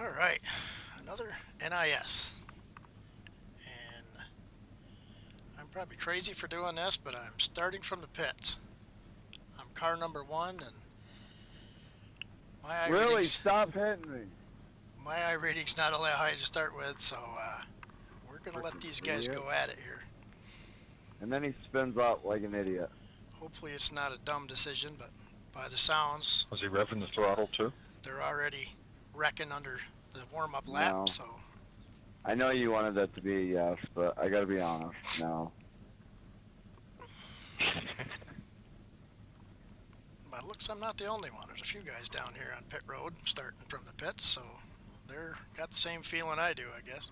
Alright, another NIS. And I'm probably crazy for doing this, but I'm starting from the pits. I'm car number 1, and my Really? Stop hitting me. My I rating's not all that high to start with, so we're going to let these guys go at it here. And then he spins out like an idiot. Hopefully it's not a dumb decision, but by the sounds... Was he revving the throttle too? They're already wrecking under the warm-up lap, No. so... I know you wanted that to be a yes, but I gotta be honest, no. By looks, I'm not the only one. There's a few guys down here on pit road starting from the pits, so they're got the same feeling I do, I guess.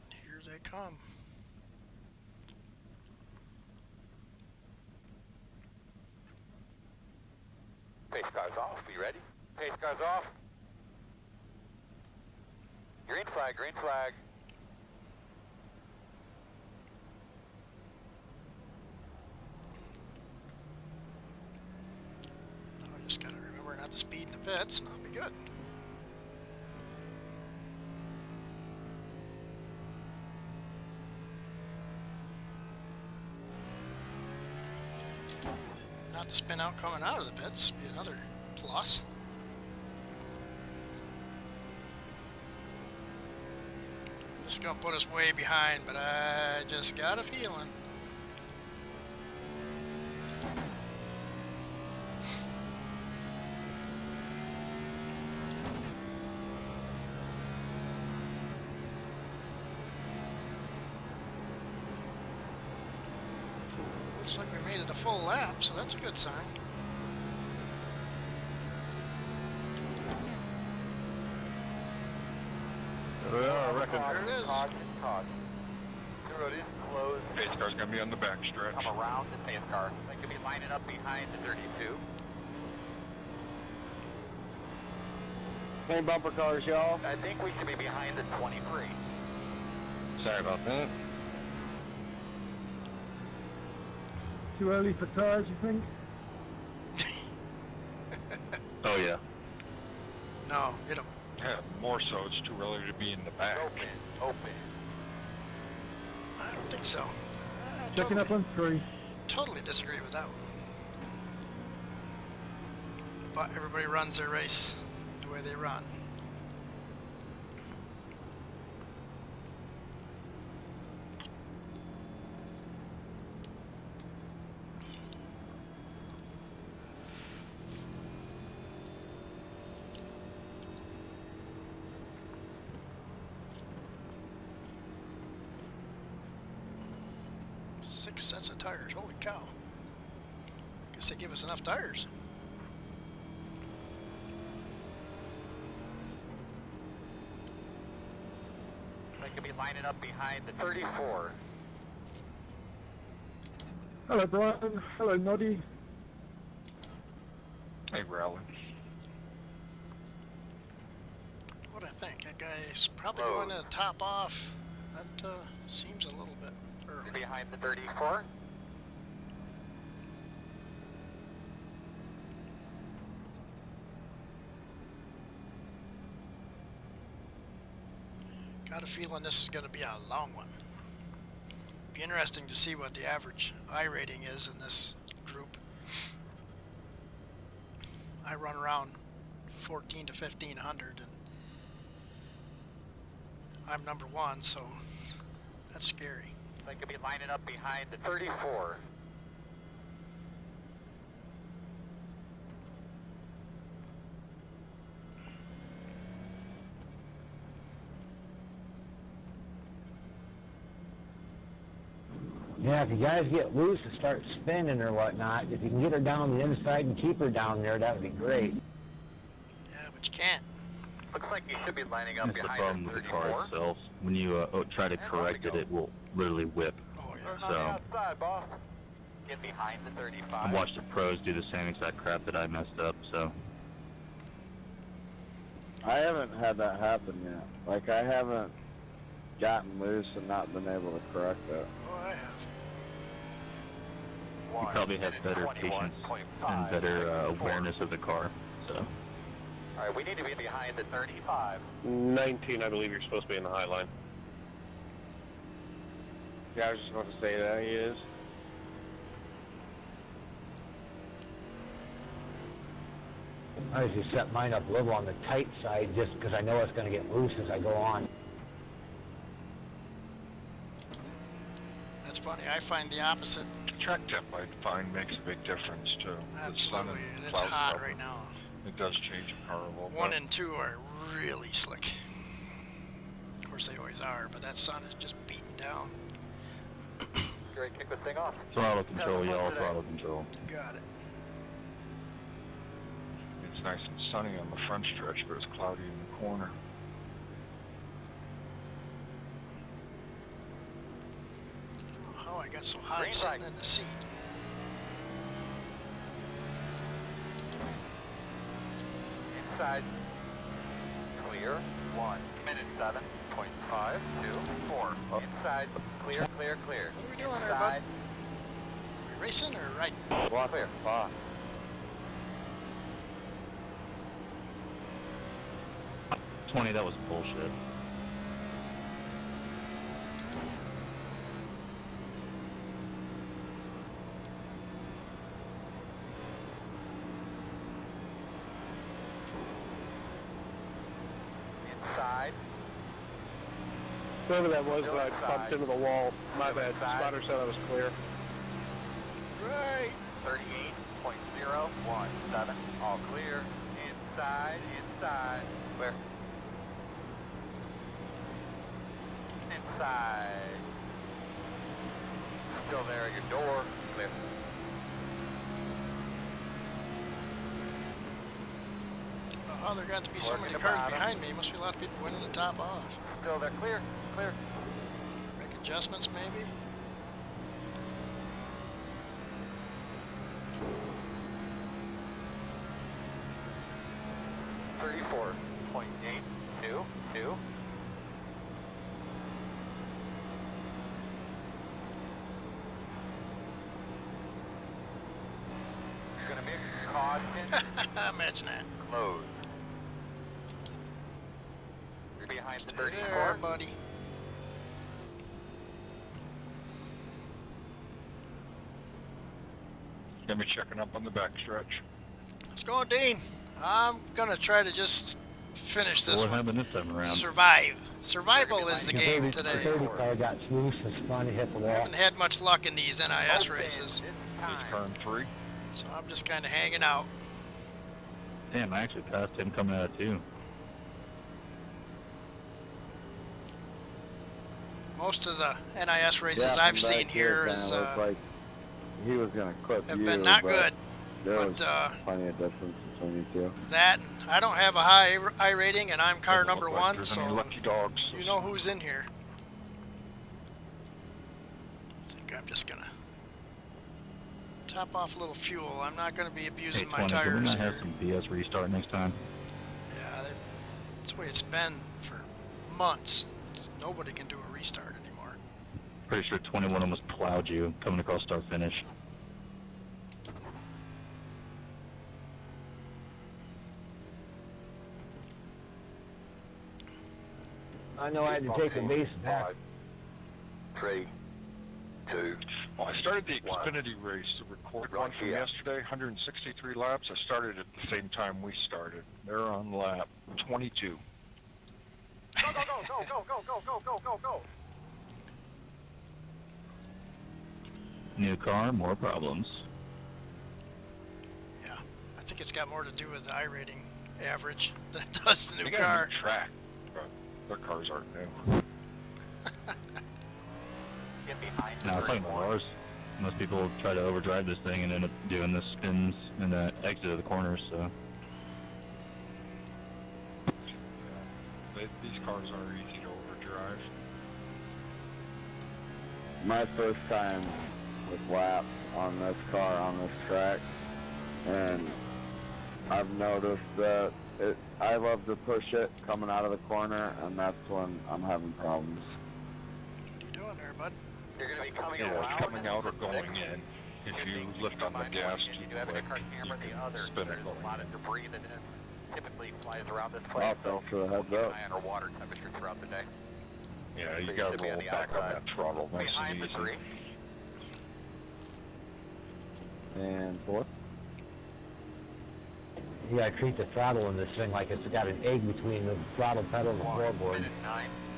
Here they come. Pace car's off. Be ready. Pace car's off. Green flag, green flag. Now I just gotta remember not to speed in the pits, and I'll be good. Not to spin out coming out of the pits, be another plus. This is gonna put us way behind, but I just got a feeling. Looks like we made it a full lap, so that's a good sign. Yeah, I reckon. There it is. Caution. The road is closed. Pace car's gonna be on the back stretch. Come around the pace car. They could be lining up behind the 32. Same bumper cars, y'all. I think we should be behind the 23. Sorry about that. Too early for tires, you think? Oh yeah. No, hit him. Yeah, more so. It's too early to be in the back. Open. I don't think so. I Checking up on 3. Totally disagree with that one. But everybody runs their race the way they run. Six sets of tires, holy cow. Guess they give us enough tires. They could be lining up behind the 34. Hello, Brian. Hello, Noddy. Hey, Rowley. What do I think? That guy's probably Low. going to top off. That seems a little bit early. Behind the 34. Got a feeling this is going to be a long one. Be interesting to see what the average I rating is in this group. I run around 14 to 1500, and I'm number 1, so that's scary. They could be lining up behind the 34. Yeah, if you guys get loose and start spinning or whatnot, if you can get her down the inside and keep her down there, that would be great. Yeah, but you can't. Looks like you should be lining up That's the behind problem the with the 34. car itself. When you try to correct it, it will literally whip. Oh, yeah. Turn So- on the outside, boss. Get behind the 35. I've watched the pros do the same exact crap that I messed up, So I haven't had that happen yet. Like, I haven't gotten loose and not been able to correct it. Oh, I have. you probably have better patience and better awareness of the car. So All right, we need to be behind the 35. 19, I believe you're supposed to be in the high line. Yeah, I was just about to say that he is. I usually set mine up a little on the tight side just because I know it's going to get loose as I go on. That's funny. I find the opposite. Track temp, I find, makes a big difference too. The sun Absolutely. and And it's cloud hot cover. right now. It does change a car a little 1 bit. and 2 are really slick. Of course, they always are, but that sun is just beating down. Great, kick this thing off. throttle control, y'all, throttle control. Got it. It's nice and sunny on the front stretch, but it's cloudy in the corner. I don't know how I got so high Green sitting light. in the seat. Inside. Clear. 1 minute 7.524. Inside. Clear, clear, clear. What are we doing there, bud? Inside. Are we racing or riding? What Clear. the fuck? 20, that was bullshit. Inside. Whoever that was, Still I inside. bumped into the wall. My Still bad. inside. Spotter said I was clear. Right. 38.017. All clear. Inside. Inside. Where? Inside. Still there at your door. Clear. Oh, there got to be so Working many the cars bottom. behind me. Must be a lot of people winning the top off. Still there. Clear. Clear. Make adjustments, maybe. Thirty-four point 822. You're gonna make caution Imagine that. closed. You're behind the Stay 34. there, buddy. Get me checking up on the back stretch. Let's go, Dean. I'm gonna try to just finish this What one. happened this time around? Survive. Survival is the The game 30 today. 30 car got loose and spun and hit the I wall. haven't had much luck in these NIS Open. races, It's He's time. turn 3. so I'm just kind of hanging out. Damn, I actually passed him coming out of 2. Most of the NIS races Yeah, I've from back seen here kinda is looked like he was gonna clip have you, been not but good. there But was plenty of distance between you two. that, and I don't have a high I rating, and I'm car Doesn't number look like 1, there's so any lucky dogs. you know who's in here. I think I'm just gonna top off a little fuel. I'm not gonna be Hey, abusing 20, my can we tires not have here. some BS restart next time? Yeah, that's the way it's been for months. Nobody can do a restart anymore. Pretty sure 21 almost plowed you coming across start finish. I know I had to take the base back. 3, 2. Well, I started the Xfinity race, the recorded one from Yeah. yesterday, 163 laps. I started at the same time we started. They're on lap 22. Go, go, go, go, go, go, go, go, go, go, go. New car, more problems. Yeah, I think it's got more to do with the I rating average than it does the They new got a car. new track, but their cars aren't new. Get behind the Now, it's like 34. ours. Most people try to overdrive this thing and end up doing the spins and the exit of the corners, so. These cars are easy to overdrive. My first time with laps on this car on this track, and I've noticed that I love to push it coming out of the corner, and that's when I'm having problems. What you doing there, bud? You're going to be coming Yeah, around. coming out or the going six. in. If Good you thing to lift keep on the in mind gas when too you have an quick, in-car camera, you the can other, spin it there's a going. lot of debris that typically flies around this Oh, place. So thanks for the we'll heads keep an up. eye on our water temperature throughout the day. Yeah, So you you gotta should be on roll the back on outside. that throttle nice Behind and the easy. three. And 4. You gotta treat the throttle in this thing like it's got an egg between the throttle pedal and the 1 floorboard. minute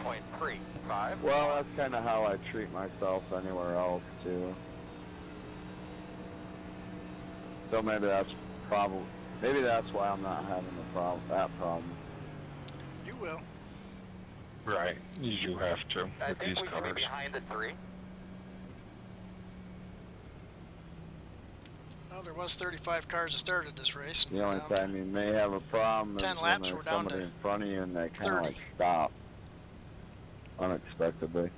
9.35. Well, that's kind of how I treat myself anywhere else, too. So maybe that's why I'm not having that problem. You will. Right, you have to I with these think we should be cars. behind the three. Well, there was 35 cars that started this race. The only Down to time you may have a problem is 10 when laps, there's we're down somebody to in front of you and they kind of 30. like stop unexpectedly.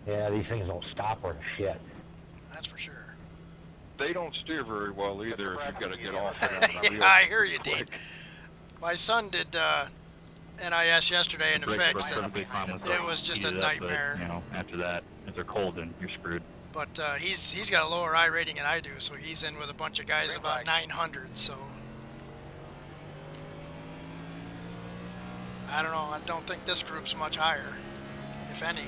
Yeah, these things don't stop worth shit. That's for sure. They don't steer very well either if you've got to get off Yeah, it. I hear you, Dean. My son did NIS yesterday in the Brakes fix, work and perfectly fine with it was just a heated up, nightmare. But, you know, after that, if they're cold, then you're screwed. But he's got a lower I rating than I do, so he's in with a bunch of guys Green about flag. 900. So I don't know. I don't think this group's much higher, if any.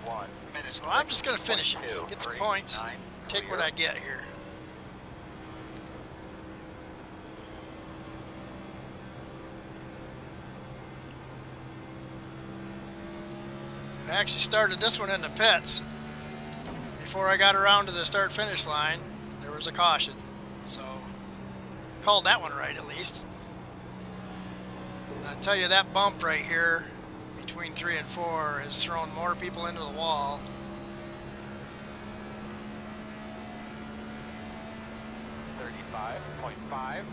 1 minute. So I'm just gonna finish it, 6.2, get some 3, points, 9, take what clear. I get here. I actually started this one in the pits. Before I got around to the start-finish line, there was a caution. So, called that one right at least. I tell you, that bump right here between 3 and 4 has thrown more people into the wall.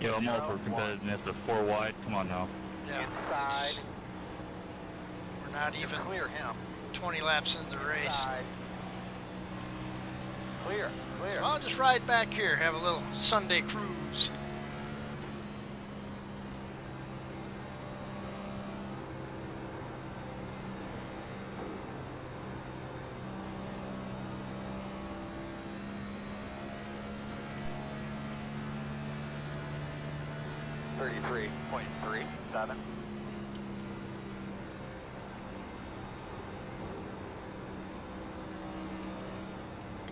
Yo, I'm all for competitiveness of 4 wide. Come on now. Yeah, Inside. it's- we're not even Clear him. 20 laps into the race. Inside. Clear. Clear. So I'll just ride back here, have a little Sunday cruise. .37.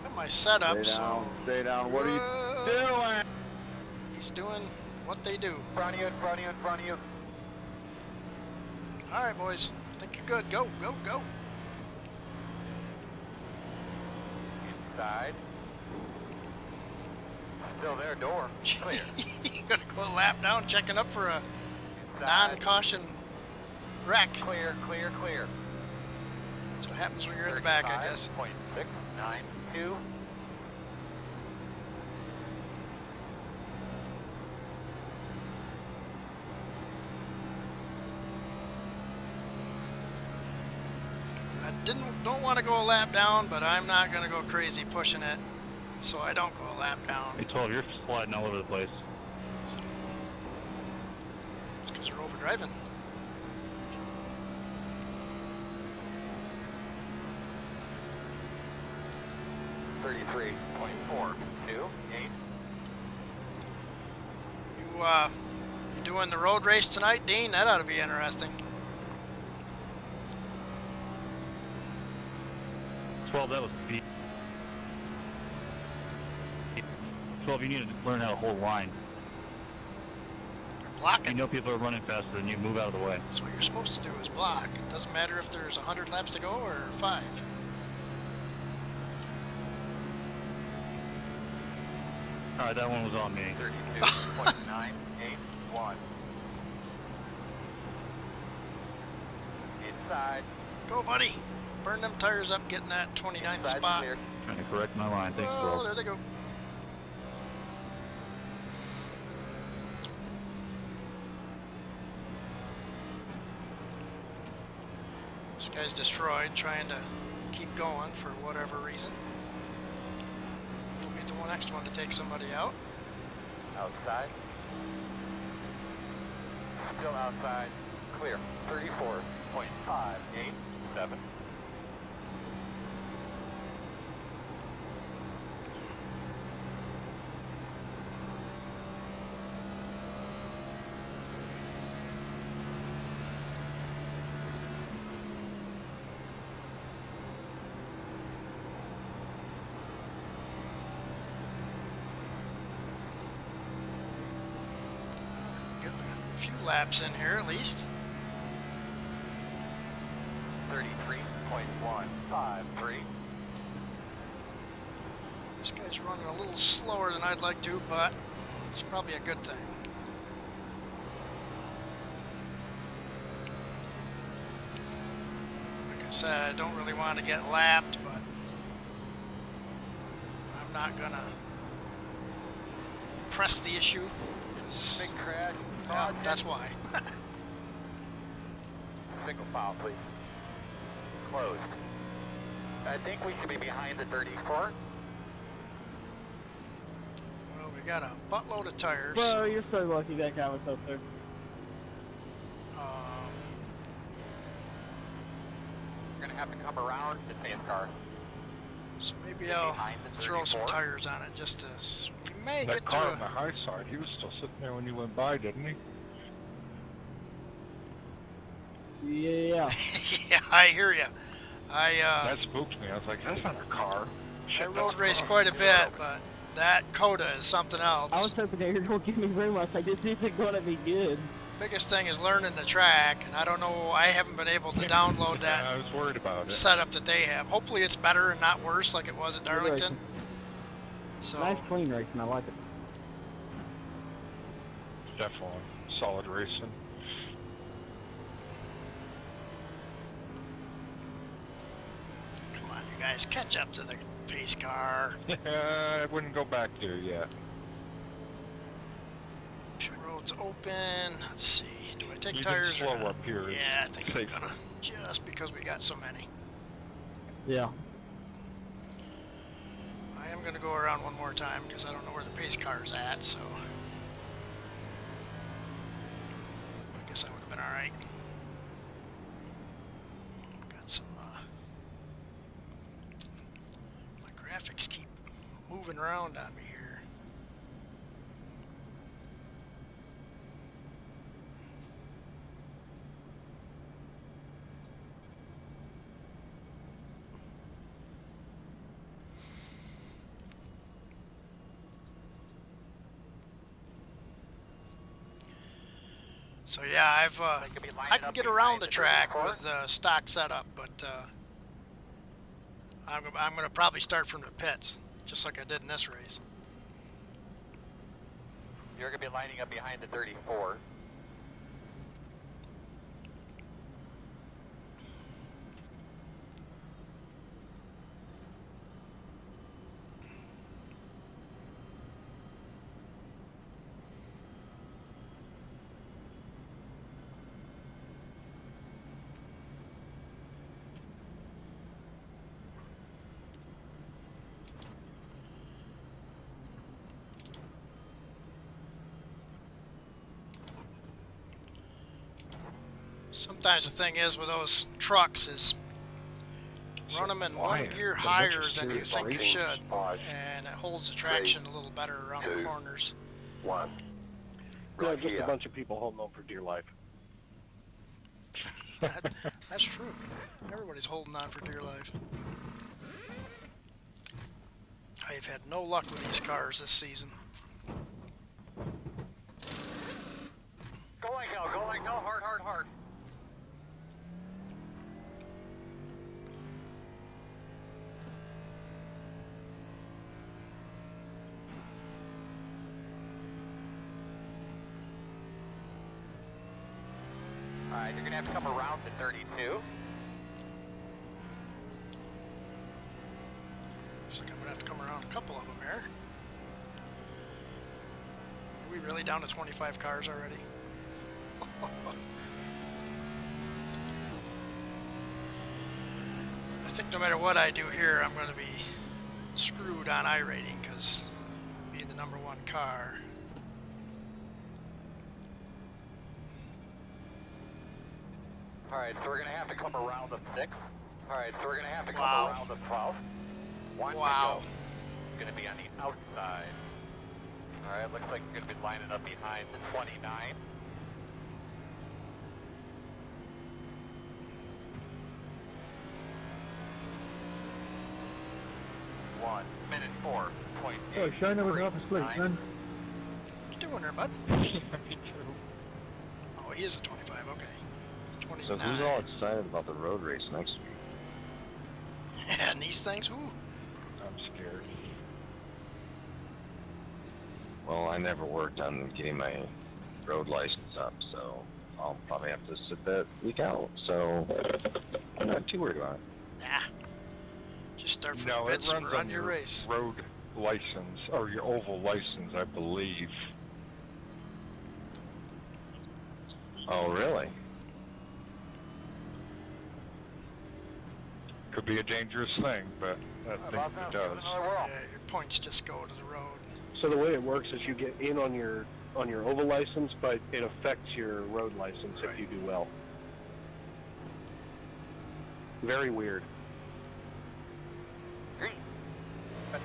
Got my setup, Stay so down, stay down. What are you doing? he's doing what they do. In front of you, in front of you, in front of you. All right, boys. I think you're good. Go, go, go. Inside. Still there, door. Clear. You gotta go a lap down, checking up for a Inside. non-caution wreck. Clear, clear, clear. That's what happens when you're in the back, I guess. 35.692. I don't want to go a lap down, but I'm not gonna go crazy pushing it, so I don't go a lap down. Hey, 12, you're sliding all over the place. So, it's because you're overdriving. .428. You doing the road race tonight, Dean? That ought to be interesting. 12, that was speed. 12, you need to learn how to hold line. You're You blocking. know people are running faster than you. Move out of the way. That's what you're supposed to do, is block. It doesn't matter if there's 100 laps to go or 5. All right, that one was on me. 32.981. Inside. Go, buddy. Burn them tires up, getting that 29th Inside spot. clear. Trying to correct my line. Thanks, Oh, bro. there they go. This guy's destroyed, trying to keep going for whatever reason. He'll be the one next one to take somebody out. Outside. Still outside. Clear. 34.587. Getting a few laps in here at least. 33.153. This guy's running a little slower than I'd like to, but it's probably a good thing. Like I said, I don't really want to get lapped, but I'm not gonna press the issue, 'cause, Big crash. yeah, that's why. Single file, please. Closed. I think we should be behind the 34. Well, we got a buttload of tires. Bro, you're so lucky that guy was up there. We're gonna have to come around the same car. So maybe Get I'll behind the throw some 34. tires on it just to. We may That get car to. on the high side, he was still sitting there when you went by, didn't he? Yeah. Yeah, I hear you. That spooked me. I was like, that's not a car. I Shit, road that's a raced car. quite a bit, but that Coda is something else. I was hoping they were going to give me room. I said, this isn't going to be good. Biggest thing is learning the track, and I don't know. I haven't been able to download Yeah, that I was worried about it. setup that they have. Hopefully, it's better and not worse like it was at Darlington. So Nice clean racing. I like it. Definitely. Solid racing. come on, you guys, catch up to the pace car. I wouldn't go back there yet. Road's open. Let's see. Do I take You tires can or slow not? up here. Yeah, I think I'm Safer. gonna. Just because we got so many. Yeah. I am gonna go around one more time because I don't know where the pace car is at, so I guess I would have been alright. Got some, my graphics keep moving around on me here. So yeah, I can get around the track with the stock setup, but I'm gonna probably start from the pits, just like I did in this race. You're gonna be lining up behind the 34. Sometimes the thing is with those trucks is run them in one quiet. gear The higher next than you gear think you braking should, Pause. and it holds the traction a little better around the corners. 1. Yeah, Right just here. a bunch of people holding on for dear life. That's true. Everybody's holding on for dear life. I've had no luck with these cars this season. Go like hell, hard, hard, hard. Alright, you're gonna have to come around to 32. Looks like I'm gonna have to come around a couple of them here. Are we really down to 25 cars already? I think no matter what I do here, I'm going to be screwed on iRating because the number one car. Alright, so we're going to have to come around the 6th. Alright, so we're going to have to come Wow. around the 12th. One Wow. to go. It's going to be on the outside. Alright, looks like you're going to be lining up behind the 29. One minute 4.8. Oh, Shane, I was half asleep then. What you doing there, bud? Oh, he is a 25, okay. 29. So who's all excited about the road race next week? And these things, ooh. I'm scared. Well, I never worked on getting my road license up, so I'll probably have to sit that week out. So I'm not too worried about it. Nah. Just start from No, the it pits and runs run on your your race. road license, or your oval license, I believe. Oh, really? Could be a dangerous thing, but I think it does. Yeah, your points just go to the road. So the way it works is you get in on your oval license, but it affects your road license if you do well. Very weird.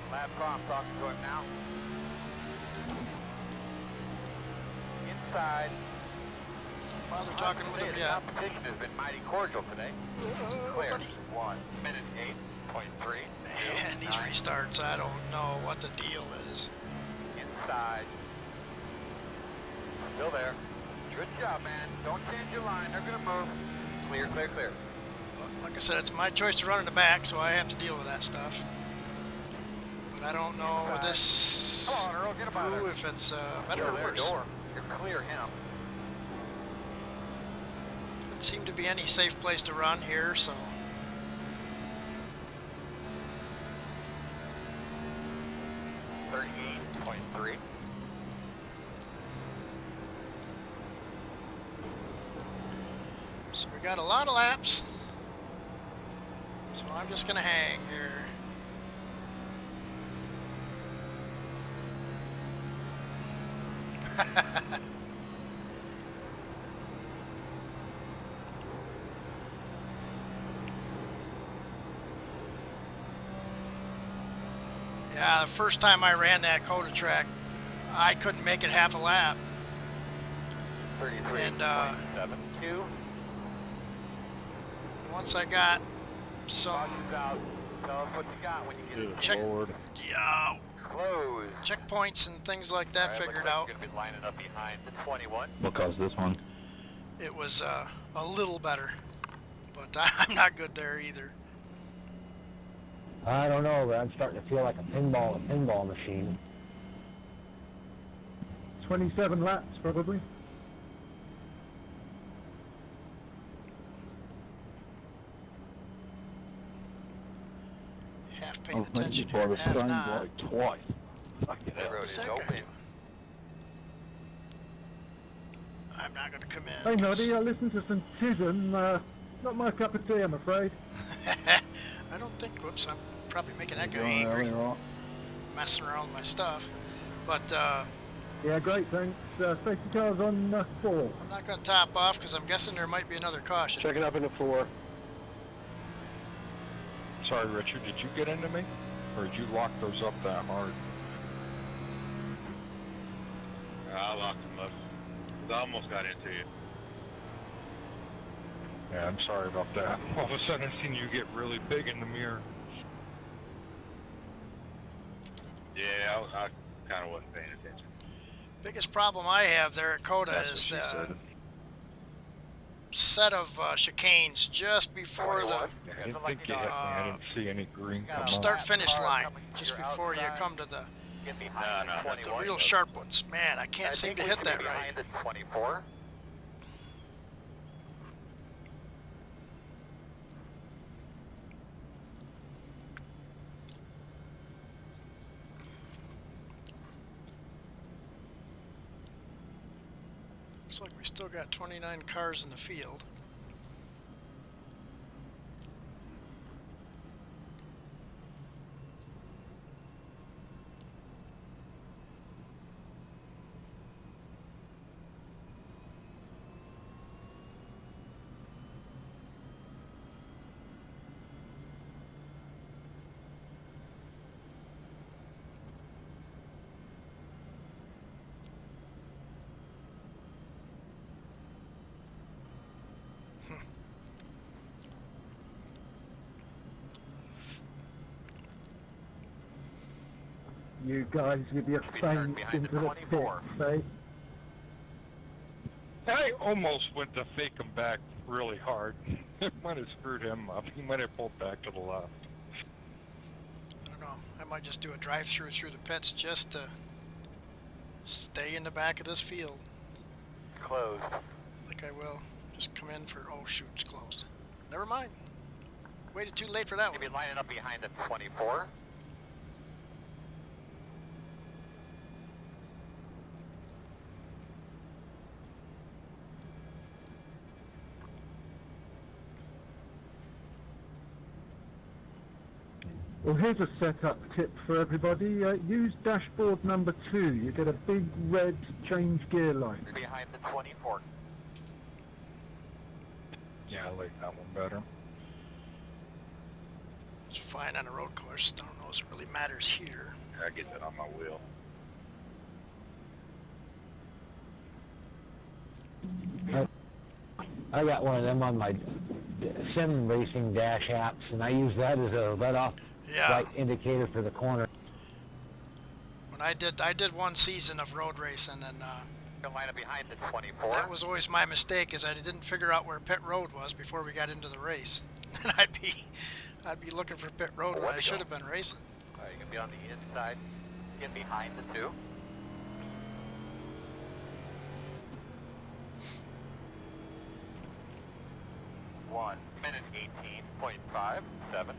Lab car, I'm talking to him now. Inside. While they're talking with him, The yeah. competition has been mighty cordial today. Clear. Buddy. 1 minute 8.3. Man, these restarts, I don't know what the deal is. Inside. Still there. Good job, man. Don't change your line. They're going to move. Clear, clear, clear. Like I said, it's my choice to run in the back, so I have to deal with that stuff. But I don't know with this Come on, Earl, get about crew there. if it's better or Their worse. door. You're clear him. Doesn't seem to be any safe place to run here, so. .3. So we got a lot of laps. So I'm just gonna hang here. Yeah, the first time I ran that Coda track, I couldn't make it half a lap. 33.72. Once I got some Out. Tell us what you got when you get check, yeah, closed. checkpoints and things like that Alright, figured looks like out. you're gonna be lining up behind the 21. What caused this one? It was a little better, but I'm not good there either. I don't know, but I'm starting to feel like a pinball machine. 27 laps, probably. Half paying attention here, and half not. twice. That road is Second. open. I'm not going to come Hey, in. Noddy, I listened to some Tism. Not my cup of tea, I'm afraid. I don't think. Whoops, I'm probably making that guy angry. Messing around with my stuff, but Yeah, great, thanks. Safety car's on 4. I'm not going to top off because I'm guessing there might be another caution. Checking up into 4. Sorry, Richard, did you get into me? Or did you lock those up that hard? I locked them up. I almost got into you. Yeah, I'm sorry about that. All of a sudden I seen you get really big in the mirror. Yeah, I kind of wasn't paying attention. Biggest problem I have there at Coda That's what is she the said. set of chicanes just before the I didn't think you hit me. I didn't see any green come up. start-finish line, just before you come to the Get behind No, the no, 21. real sharp ones. Man, I can't I seem think to we hit should that be right. behind the 24. Looks like we still got 29 cars in the field. You guys give your turn face behind into the the 24. pits, eh? I almost went to fake him back really hard. It might have screwed him up. He might have pulled back to the left. I don't know. I might just do a drive-through through the pits just to stay in the back of this field. Closed. I think I will. Just come in for, oh shoot, it's closed. Never mind. Waited too late for that You'll one. be lining up behind the 24. Well, here's a setup tip for everybody. Use dashboard number 2. You get a big red change gear light. You're behind the 24. Yeah, I like that one better. It's fine on a road course. Don't know if it really matters here. I get that on my wheel. I got one of them on my sim racing dash apps, and I use that as a let-off Yeah. light indicator for the corner. When I did one season of road racing, and You'll line up behind the 24. that was always my mistake, is I didn't figure out where pit road was before we got into the race. And I'd be looking for pit road when I should have been racing. All right, you can be on the inside. Get behind the 2. One minute 18.57.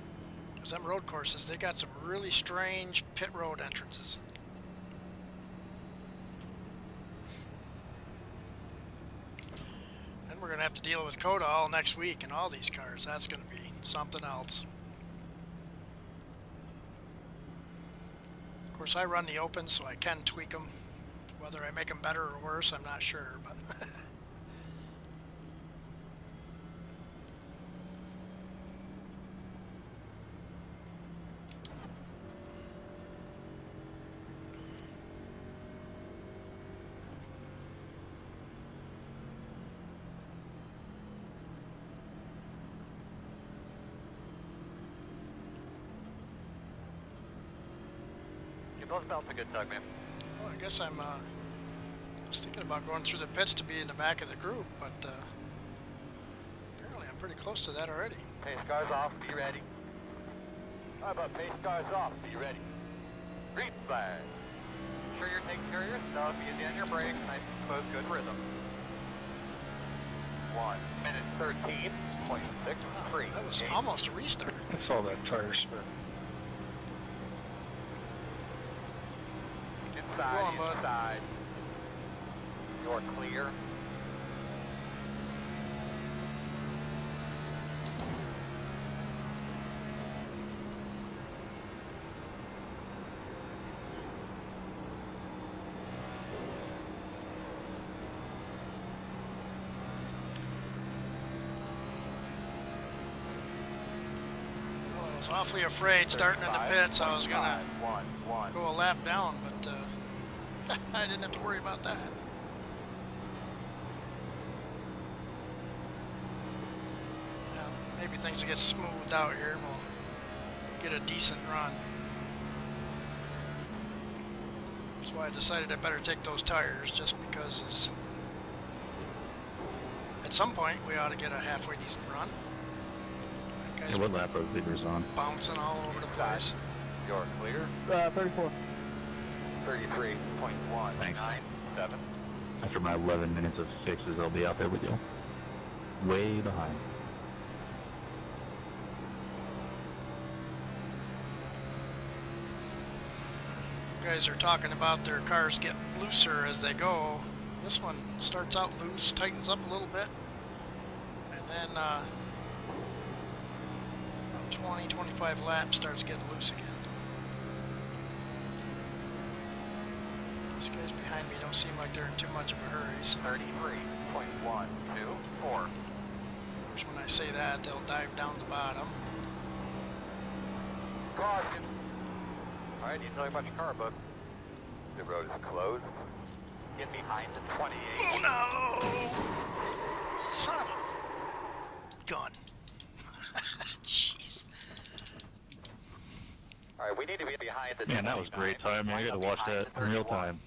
Because them road courses, they got some really strange pit road entrances. And we're going to have to deal with CODA all next week in all these cars. That's going to be something else. Of course, I run the open, so I can tweak them. Whether I make them better or worse, I'm not sure, but Give those belts a good tug, man. well, I guess I was thinking about going through the pits to be in the back of the group, but apparently I'm pretty close to that already. Pace cars off, be ready. How about pace cars off, be ready? Green flag. Sure you're taking care of your stuff, easy on your brakes, nice and smooth, good rhythm. 1 minute 13.63. That was almost a restart. I saw that tire spin. Inside, Go on, bud. inside. You're clear. Well, I was awfully afraid starting in the pits I was going to 1-1. go a lap down, but I didn't have to worry about that. Yeah, maybe things will get smoothed out here and we'll get a decent run. That's why I decided I better take those tires, just because at some point we ought to get a halfway decent run. That guy's Yeah, what lap are the leaders on? bouncing all over the place. You're clear. 34. Thanks. 33.197. After my 11 minutes of fixes, I'll be out there with you. Way behind. You guys are talking about their cars get looser as they go. This one starts out loose, tightens up a little bit, and then about 20, 25 laps starts getting loose again. These guys behind me don't seem like they're in too much of a hurry, so 33.124. of course when I say that, they'll dive down the bottom. Caution. Alright, you tell you about your car, bud. The road is closed. Get behind the 28. Oh no! Son of a gun. Jeez. Alright, Alright, we need to be behind the Man, that was great timing. I got to watch that in real time.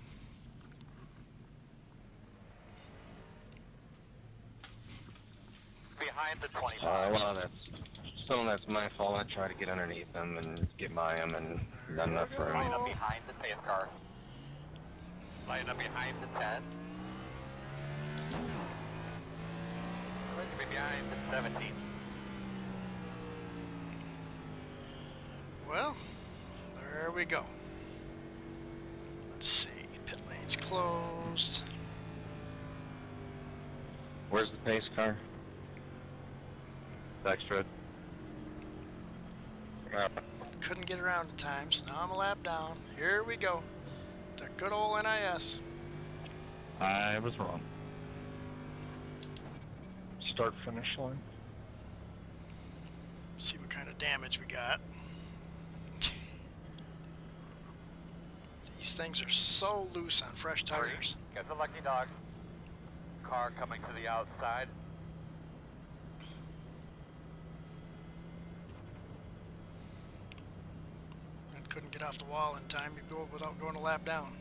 Behind the 25. Well, some of that's my fault. I try to get underneath them and get by them, and not enough room. Line up behind the safe car. Line up behind the 10. We're going to be behind the 17. Well, there we go. Let's see, pit lane's closed. Where's the pace car? Backstrode. Couldn't get around in time, so now I'm a lap down. Here we go. The good old NIS. I was wrong. Start finish line. See what kind of damage we got. These things are so loose on fresh tires. Get the lucky dog. Car coming to the outside. And couldn't get off the wall in time to go without going a lap down.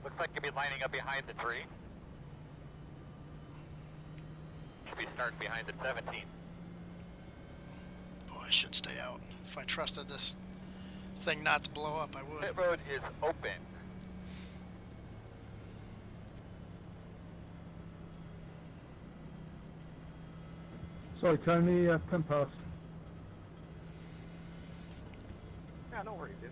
Looks like you'll be lining up behind the tree. Should be starting behind the 17. Boy, I should stay out. If I trusted this thing not to blow up, I would. Pit road is open. Sorry, Tony, 10 past. Yeah, no worries, dude.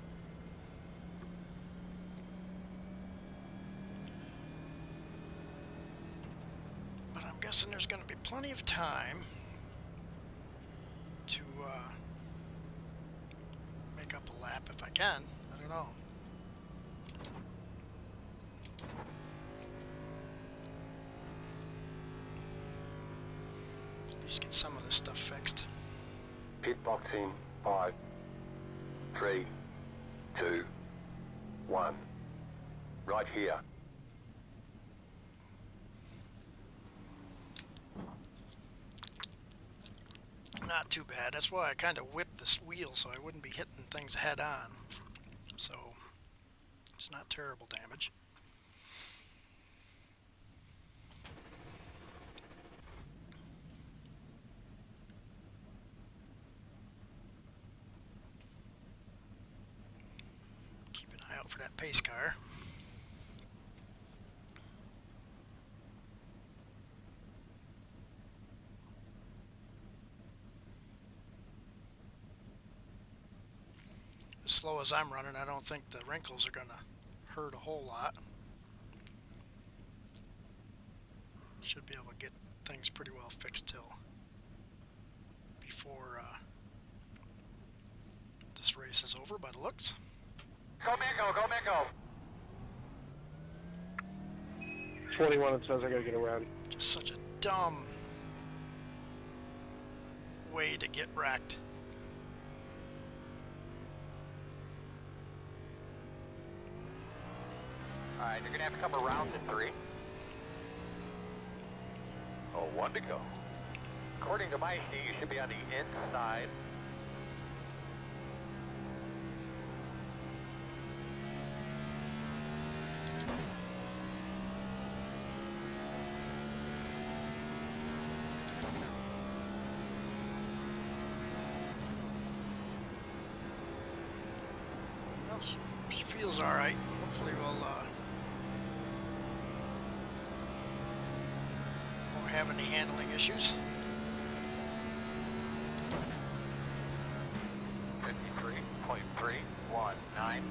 But I'm guessing there's going to be plenty of time to make up a lap if I can. I don't know. At least get some of this stuff fixed. Pit boxing, 5, 3, 2, 1. Right here. Not too bad. That's why I kind of whipped this wheel so I wouldn't be hitting things head on. So it's not terrible damage. Keep an eye out for that pace car. As slow as I'm running, I don't think the wrinkles are going to hurt a whole lot. Should be able to get things pretty well fixed till before this race is over by the looks. Go Mingo, go Mingo! 21, it says I gotta get around. Just such a dumb way to get wrecked. Alright, you're gonna have to come around to 3. Oh, 1 to go. According to my sheet, you should be on the inside. Well, she feels all right. Hopefully we'll won't have any handling issues. 53.319.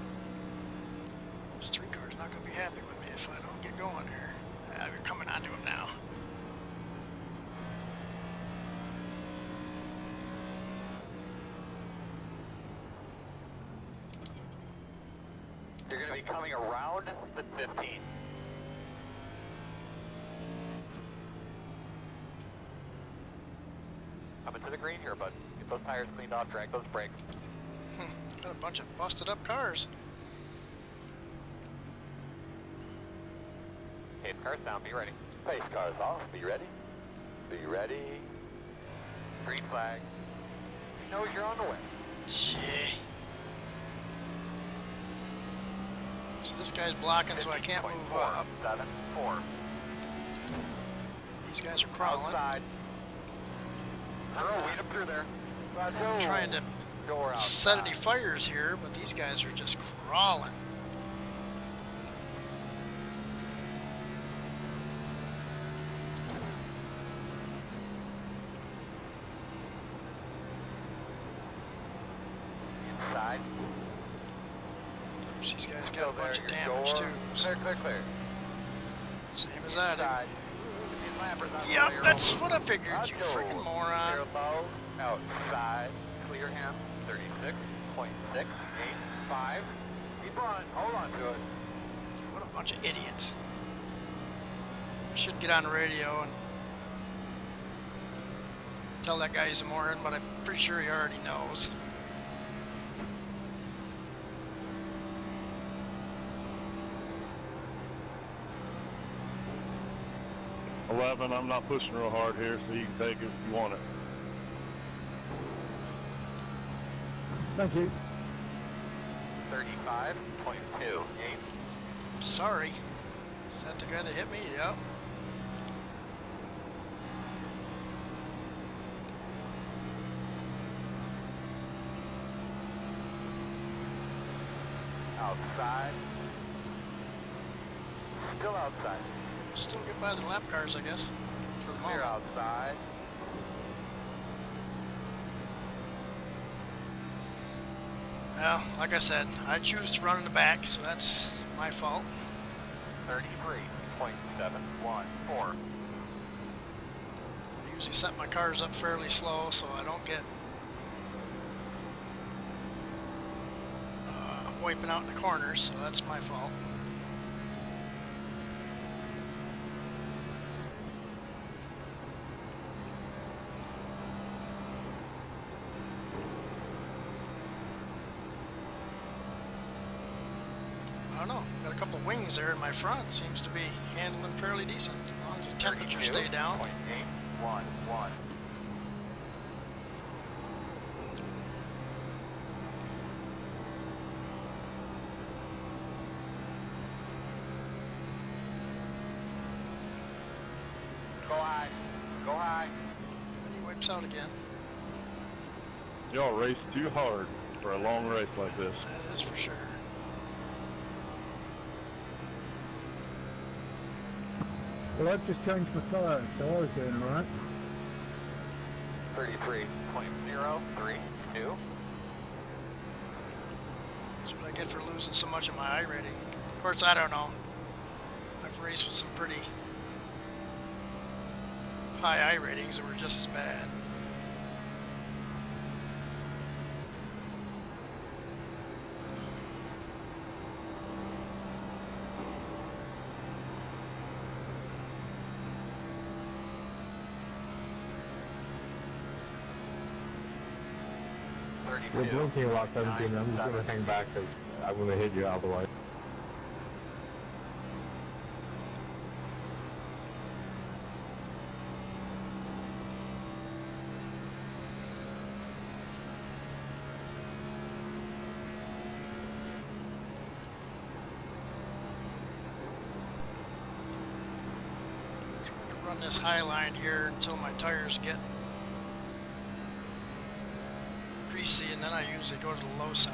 This 3 car's not going to be happy with me if I don't get going here. We're coming onto him now. You're going to be coming around the 15. Coming to the green here, bud. Get those tires cleaned off, drag those brakes. Got a bunch of busted up cars. Okay, car's down, be ready. Pace cars off. Be ready. Be ready. Green flag. He knows you're on the way. Gee. So this guy's blocking, so I can't move up. 7-4. These guys are crawling. Outside. Weed up through there. I'm trying to set any fires here, but these guys are just crawling. Inside. These guys got a bunch of damage too. Clear, clear, clear. Same as I Inside. did. Yep, that's what I figured, you freaking moron. Clear low. Outside. Clear him. 36.685. Keep on. Hold on to it. What a bunch of idiots. I should get on the radio and tell that guy he's a moron, but I'm pretty sure he already knows. I'm not pushing real hard here, so you can take it if you want it. Thank you. 35.28. Sorry. Is that the guy that hit me? Yep. Outside. Still outside. Still get by the lap cars, I guess. For the Clear moment. outside. Well, like I said, I choose to run in the back, so that's my fault. 33.714. I usually set my cars up fairly slow so I don't get wiping out in the corners, so that's my fault. I don't know, got a couple wings there in my front, seems to be handling fairly decent, as long as the temperatures stay down. 32.811. Go high. Go high. And he wipes out again. Y'all race too hard for a long race like this. That is for sure. Well, I've just changed my tyres, so I was doing all right. 33.032. That's what I get for losing so much of my I rating. Of course, I don't know. I've raced with some pretty high I ratings that were just as bad. You're blinking a lot, 17. I'm just going to hang back because I'm going to hit you otherwise. Trying to run this high line here until my tires get greasy, and then I usually go to the low side.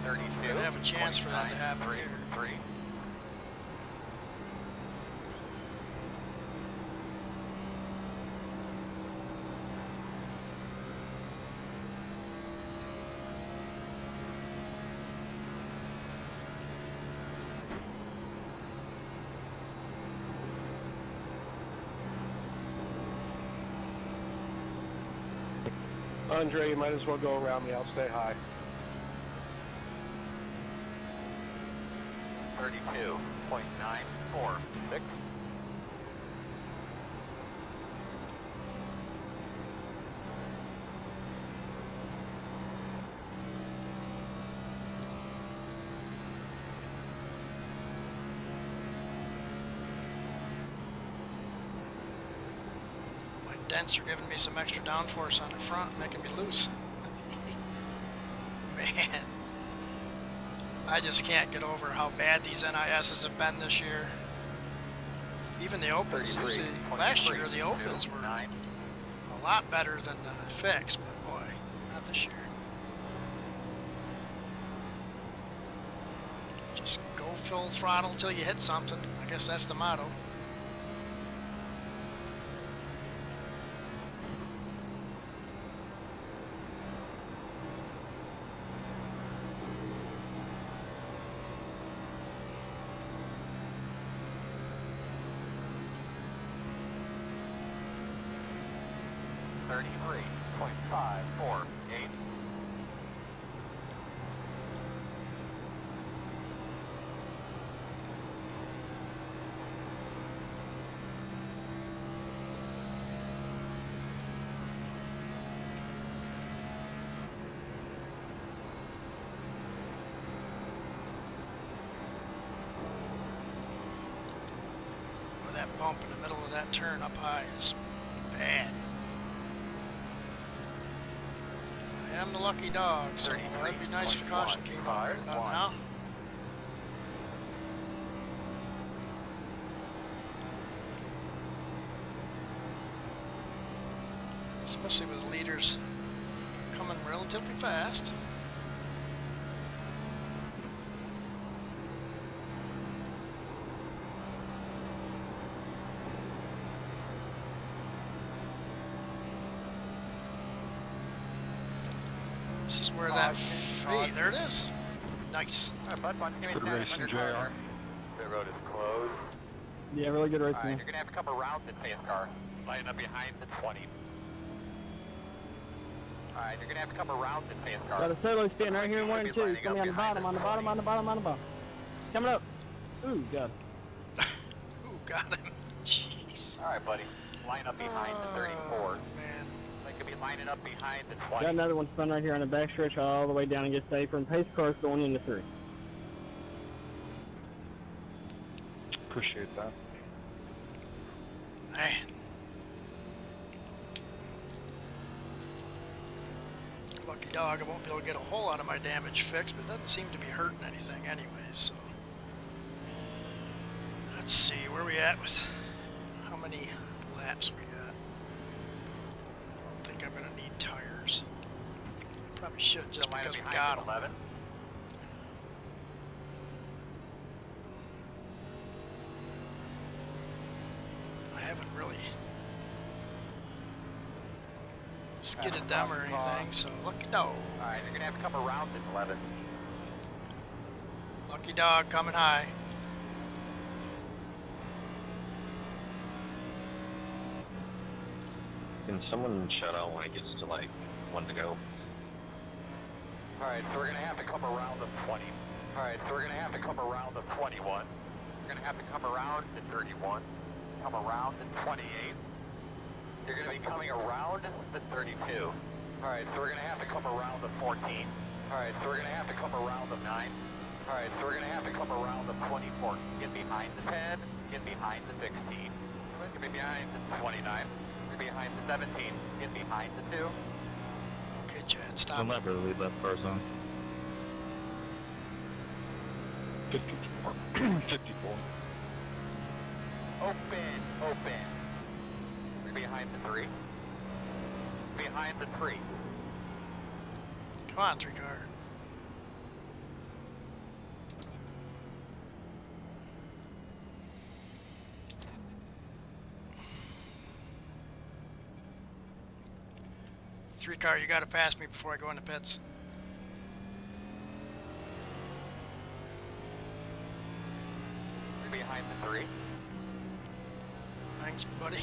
32. I'm gonna have a chance for that to happen here. 3. Andre, you might as well go around me. I'll stay high. 32.946. dents are giving me some extra downforce on the front, making me loose. Man, I just can't get over how bad these NISs have been this year. Even the opens, usually last year the opens were a lot better than the fix, but boy, not this year. Just go full throttle till you hit something. I guess that's the motto. That bump in the middle of that turn up high is bad. I am the lucky dog, so it'd be nice if caution came out right about now. Especially with leaders coming relatively fast. This is where that hey, there it is. Nice. Good racing, JR. The road is closed. Yeah, really good racing. Alright, you're gonna have to come around the pace car. Line up behind the 20. Alright, you're gonna have to come around the pace car. Got a solo stand right here in 1 and 2. It's gonna be on the bottom, on the bottom, on the bottom, on the bottom. Coming up. Ooh, got him. Ooh, got him. Jeez. Alright, buddy. Line up behind the 34. Man. Like, could be lining up behind the 20. Got another one spun right here on the back stretch all the way down and get safer. And pace cars going into 3. Appreciate that. Man. Lucky dog, I won't be able to get a whole lot of my damage fixed, but it doesn't seem to be hurting anything anyways, so. Let's see, where we at with how many laps we got. I don't think I'm gonna need tires. Probably should just because we got them. 11. I haven't really skidded them or anything, so lucky dog. Alright, you're gonna have to come around at 11. Lucky dog coming high. Can someone shut out when it gets to like 1 to go? Alright, so we're gonna have to come around the 20. Alright, so we're gonna have to come around the 21. We're gonna have to come around the 31. Come around the 28. You're gonna be coming around the 32. Alright, so we're gonna have to come around the 14. Alright, so we're gonna have to come around the 9. Alright, so we're gonna have to come around the 24. Get behind the 10. Get behind the 16. Get behind the 29. Get behind the 17. Get behind the 2. Okay, Chad, stop. I'm not really lead left cars on. 54. 54. Open, open. We're behind the 3. Behind the 3. Come on, 3 car. Three car, you gotta pass me before I go in the pits. We're behind the 3. Thanks, buddy.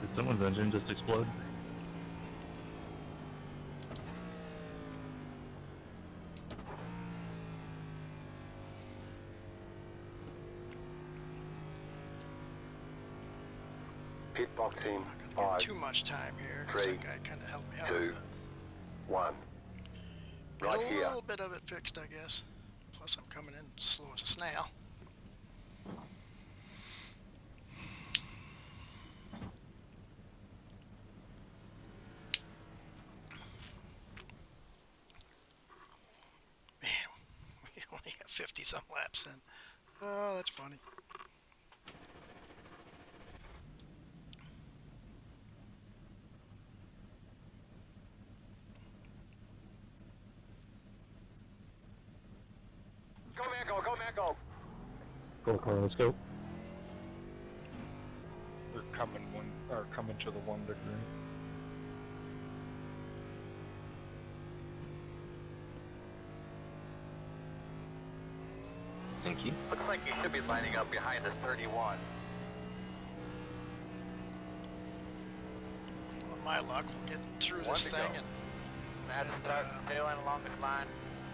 Did someone's engine just explode? Pit box in Not gonna 5, get too much time here, 'cause 3, that guy kind of helped me out. 2, 1. Got Right a here. little bit of it fixed, I guess. Plus, I'm coming in slow as a snail. 50 some laps in. Oh, that's funny. Go, man, go, man, go. Go, Carl, let's go. We're coming to the 1 degree. Thank you. Looks like you should be lining up behind the 31. With my luck, we'll get through One this to thing go. and Madden start tail end along this line.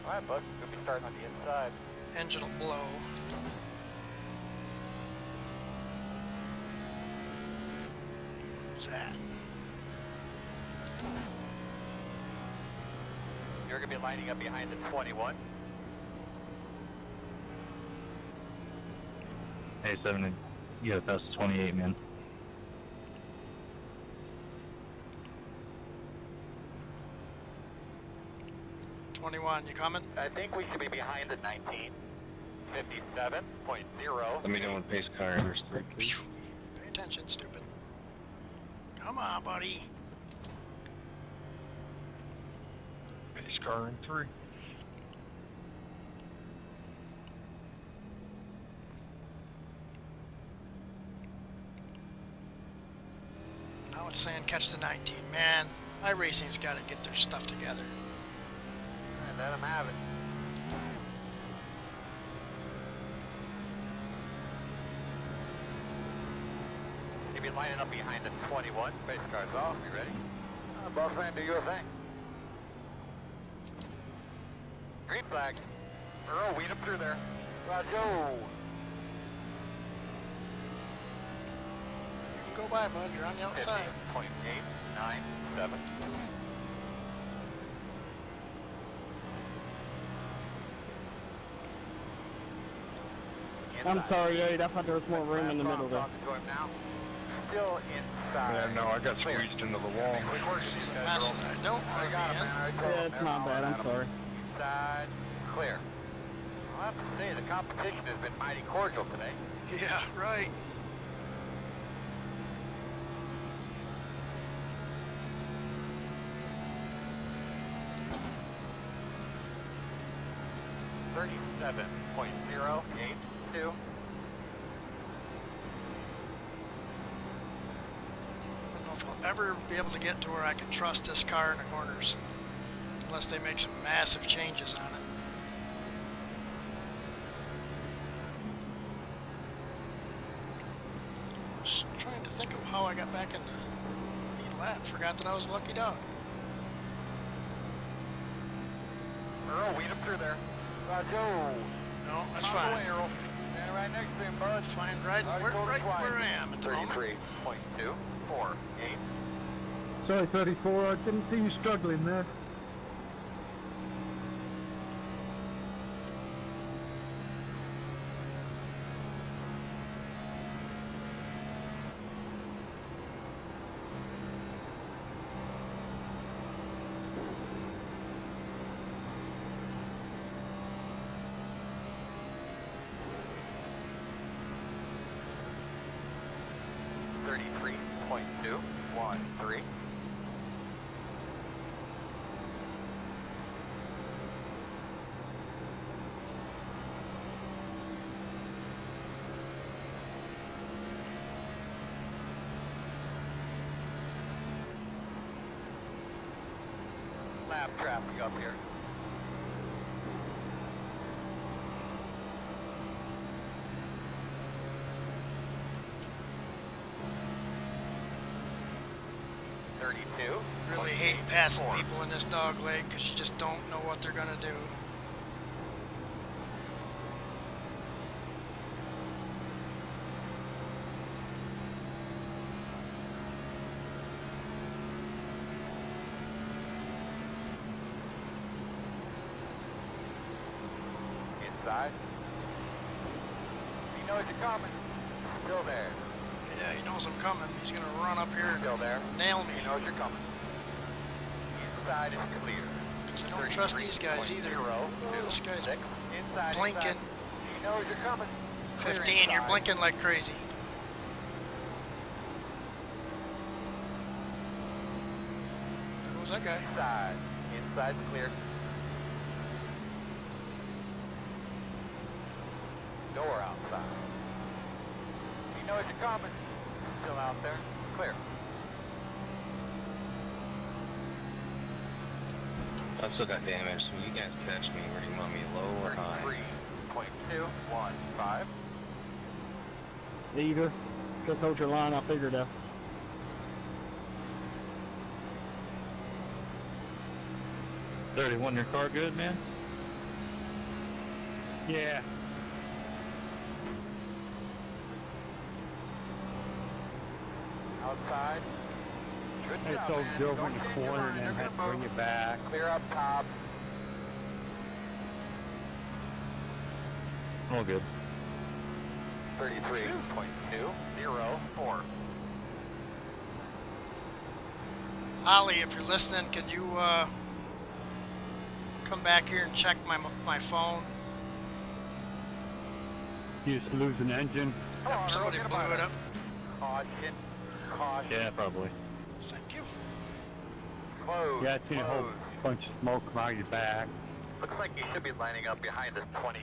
All right, bud. You'll be starting on the inside. engine will blow. Who's that? You're going to be lining up behind the 21. Hey, 7, you gotta pass the 28, man. You coming? I think we should be behind the 19. 57.0. Let me know when pace car enters 3, please. Pay attention, stupid. Come on, buddy. Pace car in 3. Now it's saying catch the 19. Man, iRacing's got to get their stuff together. And let them have it. You'll be lining up behind the 21. Pace car's off. You ready? Boss man, do your thing. Green flag. Earl, weed him through there. Roger. You can go by, bud. You're on the outside. 50.897. I'm sorry, Aid. I thought there was more room in the middle there. Still inside. Yeah, no, I got squeezed into the wall. This is a mess that I don't want to be in. Yeah, it's not bad. I'm sorry. Inside, clear. I'll have to say, the competition has been mighty cordial today. Yeah, right. .082. I don't know if I'll ever be able to get to where I can trust this car in the corners. Unless they make some massive changes on it. I was trying to think of how I got back in the lead lap. Forgot that I was a lucky dog. Earl, weed him through there. Roger. No, that's fine. Earl. Stand right next to him, bud. Fine, right where I am at the moment. 33.248. Sorry, 34, I didn't see you struggling there. .213. Lap traffic up here. Really hate passing people in this dog leg because you just don't know what they're gonna do. Inside. He knows you're coming. Still there. Yeah, he knows I'm coming. He's gonna run up here Still there. and nail me. He knows you're coming. Inside is clear. Because I don't trust these guys either. Oh, this guy's Inside, blinking. inside. He knows you're coming. Clear 15, you're inside. blinking like crazy. There goes that guy. Inside. Inside clear. Door outside. He knows you're coming. Still out there. Clear. I still got damage, so you guys catch me. Where do you want me, low or high? 33.215. Either. Just hold your line, I'll figure it out. $31, your car good, man? Yeah. Outside. Good I job, told man. Joe Don't in the change your corner line. and then They're had to gonna bring move. it back. Clear up top. All good. 33.204. Ollie, if you're listening, can you come back here and check my phone? You just lose an engine. Come on, Somebody Earl, get blew him out it of up. there. Caution. Caution. Yeah, probably. Thank you. Close. Yeah, I seen a whole close. bunch of smoke come out of your back. Looks like you should be lining up behind this 28.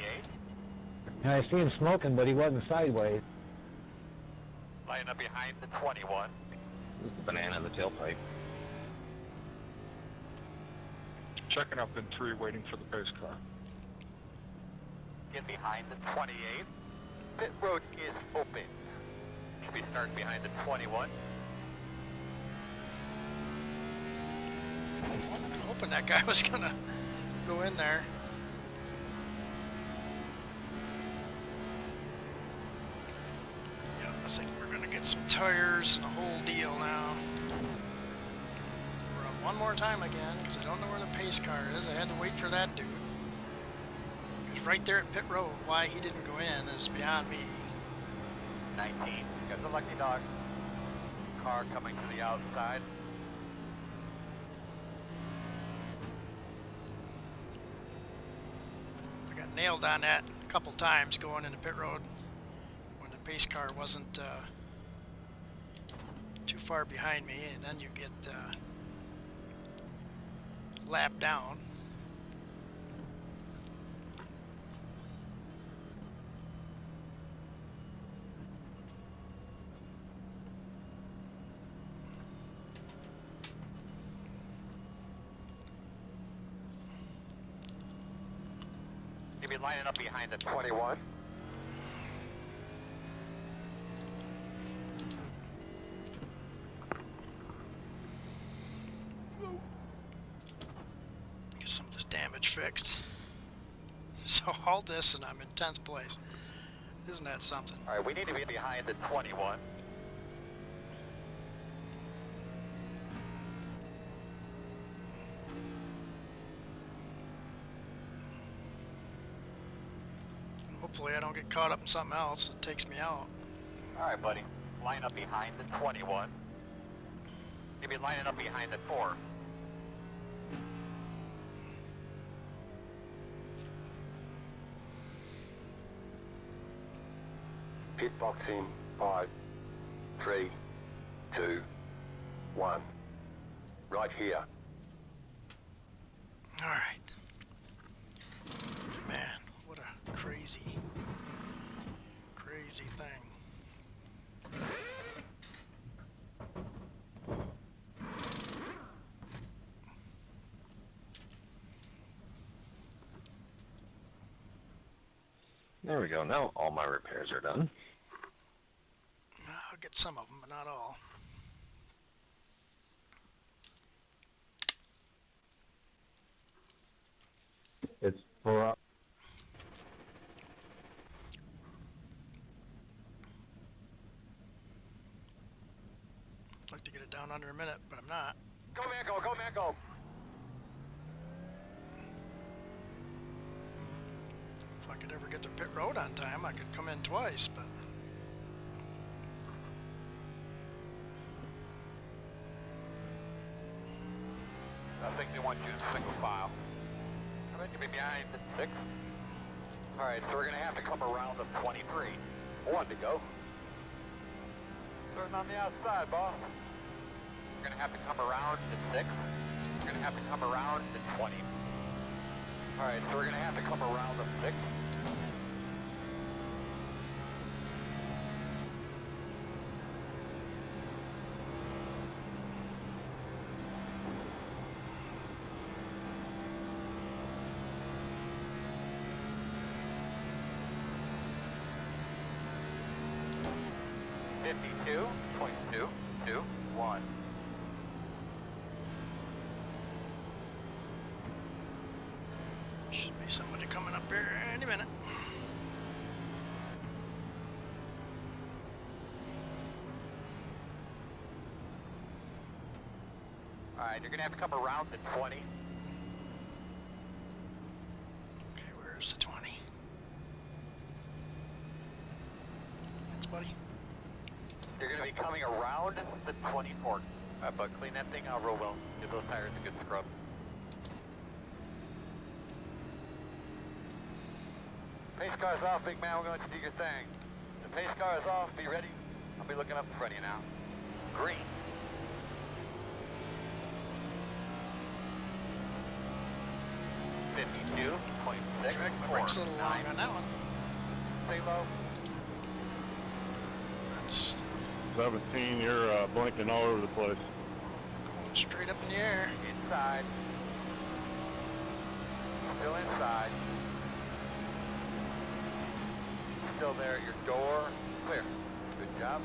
And I see him smoking, but he wasn't sideways. Lining up behind the 21. This is the banana in the tailpipe. Checking up in 3, waiting for the pace car. Get behind the 28. Pit road is open. Should be starting behind the 21. Hoping that guy was gonna go in there. Yeah, I think we're gonna get some tires and a whole deal now. We're on one more time again because I don't know where the pace car is. I had to wait for that dude. He was right there at pit road. Why he didn't go in is beyond me. 19. Got the lucky dog. Car coming to the outside. I got nailed on that a couple times going into pit road when the pace car wasn't too far behind me, and then you get lapped down. You'll be lining up behind the 21. Get some of this damage fixed. So all this and I'm in 10th place. Isn't that something? Alright, we need to be behind the 21. Hopefully I don't get caught up in something else that takes me out. Alright, buddy. Line up behind the 21. You'll be lining up behind the 4. Pit box in 5, 3, 2, 1. Right here. Alright. Man, what a crazy thing. There we go. Now all my repairs are done. I'll get some of them, but not all. It's for I'd like to get it down under a minute, but I'm not. Go, Mango, go, Mango! If I could ever get to pit road on time, I could come in twice, but I think they want you in single file. I bet you'll be behind the 6. Alright, so we're going to have to come around the 23. 1 to go. Starting on the outside, boss. We're going to have to come around to 6. We're going to have to come around to 20. Alright, so we're going to have to come around the 6. .221. Should be somebody coming up here any minute. Alright, you're gonna have to come around to 20. Okay, where's the 20? Thanks, buddy. You're gonna be coming around the 24. But clean that thing out real well. Give those tires a good scrub. Pace car's off, big man. We're going to do your thing. The pace car is off. Be ready. I'll be looking up in front of you now. Green. Drag my brakes a little long on that one. Stay low. That's 17, you're blinking all over the place. going straight up in the air. Inside. Still inside. Still there. Your door clear. Good job.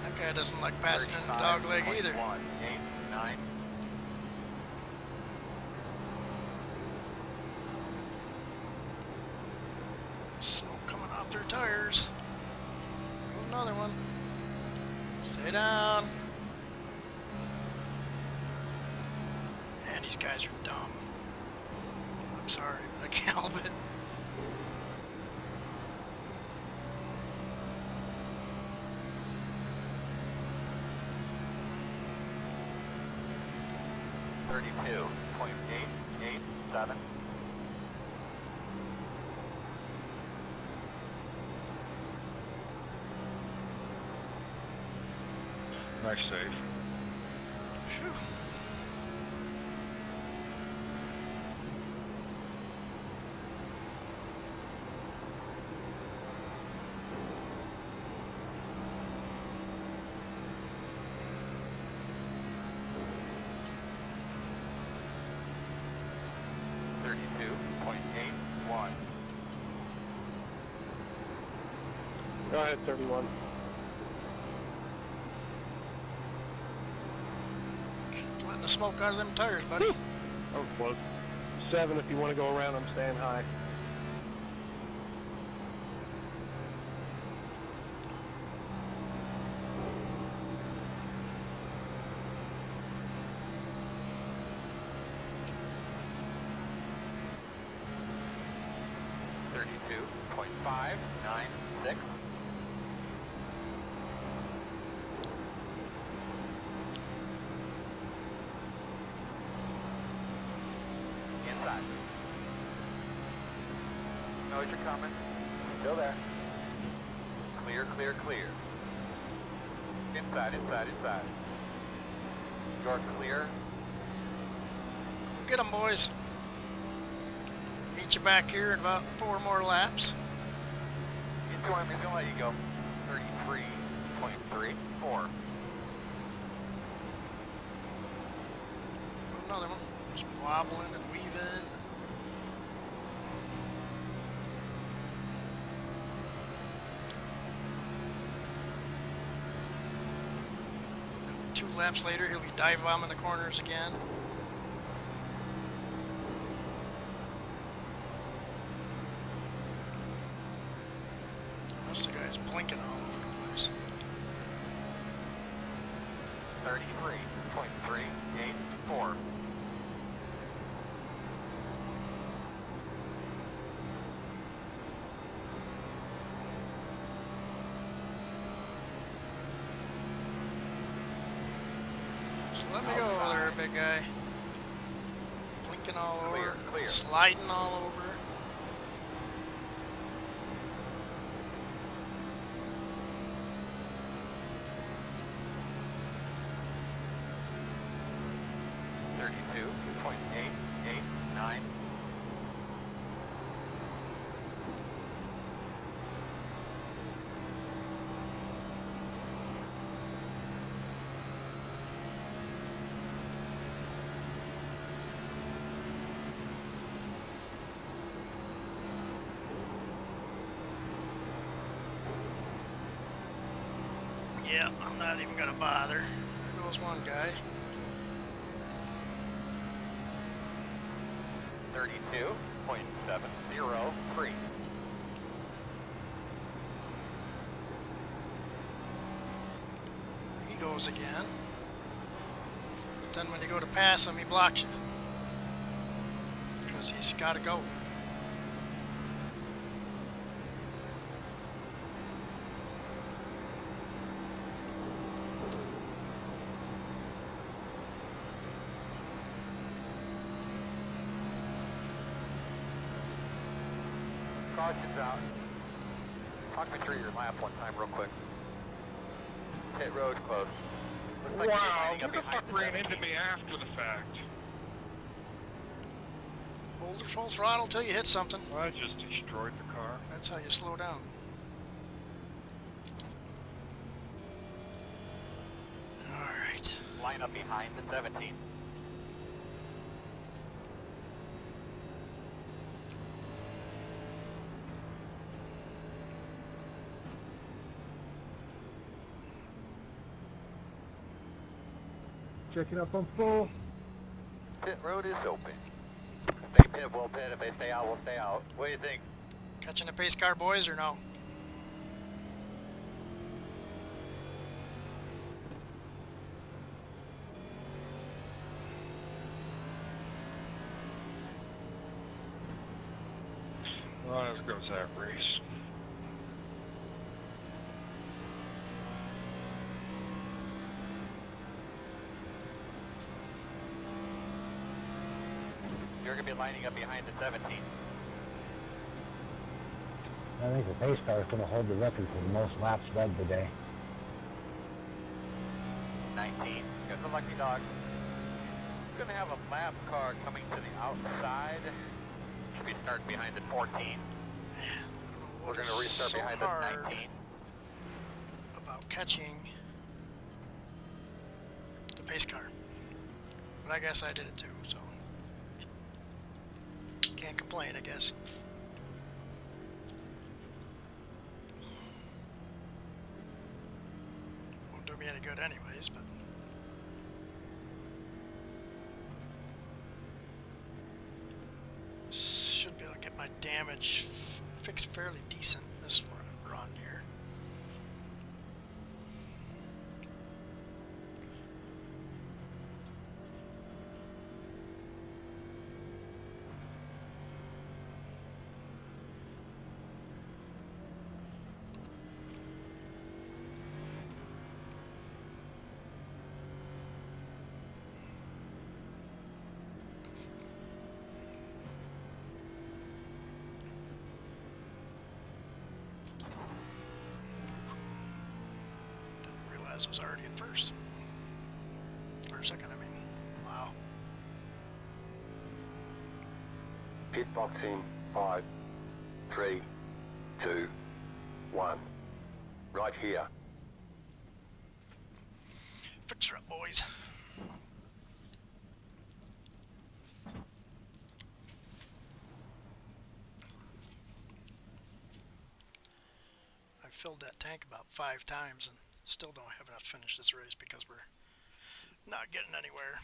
That guy doesn't like passing in the dog leg either. 8, 9. Smoke coming off their tires. Another one. Stay down. Man, these guys are dumb. I'm sorry, but I can't help it. .887. Nice save. Phew. Go ahead, 31. Letting the smoke out of them tires, buddy. Oh, close. 7 if you want to go around. I'm staying high. .596. Inside. Knows you're coming. Still there. Clear, clear, clear. Inside, inside, inside. You're clear. Get them, boys. Meet you back here in about 4 more laps. Into him, he's gonna let you go. 33.34. Another one. Just wobbling and weaving. 2 laps later, he'll be dive bombing the corners again. Most of the guys blinking all over the place. 33.384. Let me go there, big guy. Blinking all Clear, over. clear. Sliding all over. .889. Yeah, I'm not even gonna bother. There goes one guy. 32.703. He goes again. But then when you go to pass him, he blocks you. Because he's gotta go. Caution's out. Talk me through your lap one time real quick. Pit road closed. Looks like you're Wow, lining what up the behind fuck the ran 17. into me after the fact? Hold your full throttle till you hit something. Well, I just destroyed the car. That's how you slow down. Alright. Line up behind the 17. Checking up on 4. Pit road is open. Stay pit, we'll pit. If they stay out, we'll stay out. What do you think? Catching the pace car, boys, or no? Well, as goes that race. You're going to be lining up behind the 17. I think the pace car is going to hold the record for the most laps led today. 19. Got the lucky dog. Going to have a lap car coming to the outside. Should be starting behind the 14. We're going to restart so behind hard the 19. about catching the pace car. But I guess I did it too, so can't complain, I guess. Won't do me any good anyways, but should be able to get my damage fixed fairly decent this run here. I was already in first. Or second, I mean. Wow. Pit box in 5, 3, 2, 1. Right here. Fix her up, boys. I filled that tank about 5 times and still don't have enough to finish this race because we're not getting anywhere.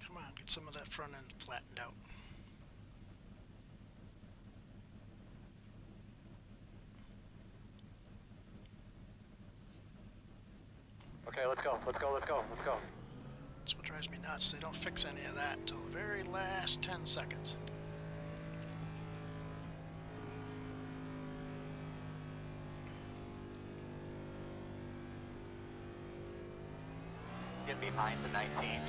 Come on, get some of that front end flattened out. Okay, let's go. Let's go. Let's go. Let's go. That's what drives me nuts. They don't fix any of that until the very last 10 seconds. Get behind the 19.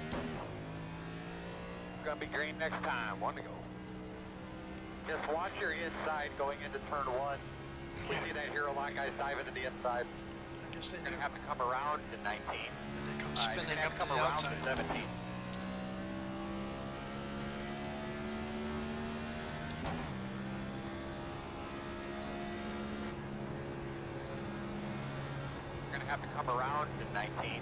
It's gonna be green next time. 1 to go. Just watch your inside going into turn 1. We see that hero line guys diving to the inside. I guess they're gonna have to come around to 19. They come spinning up come to the around outside. to 17. We're gonna have to come around to 19.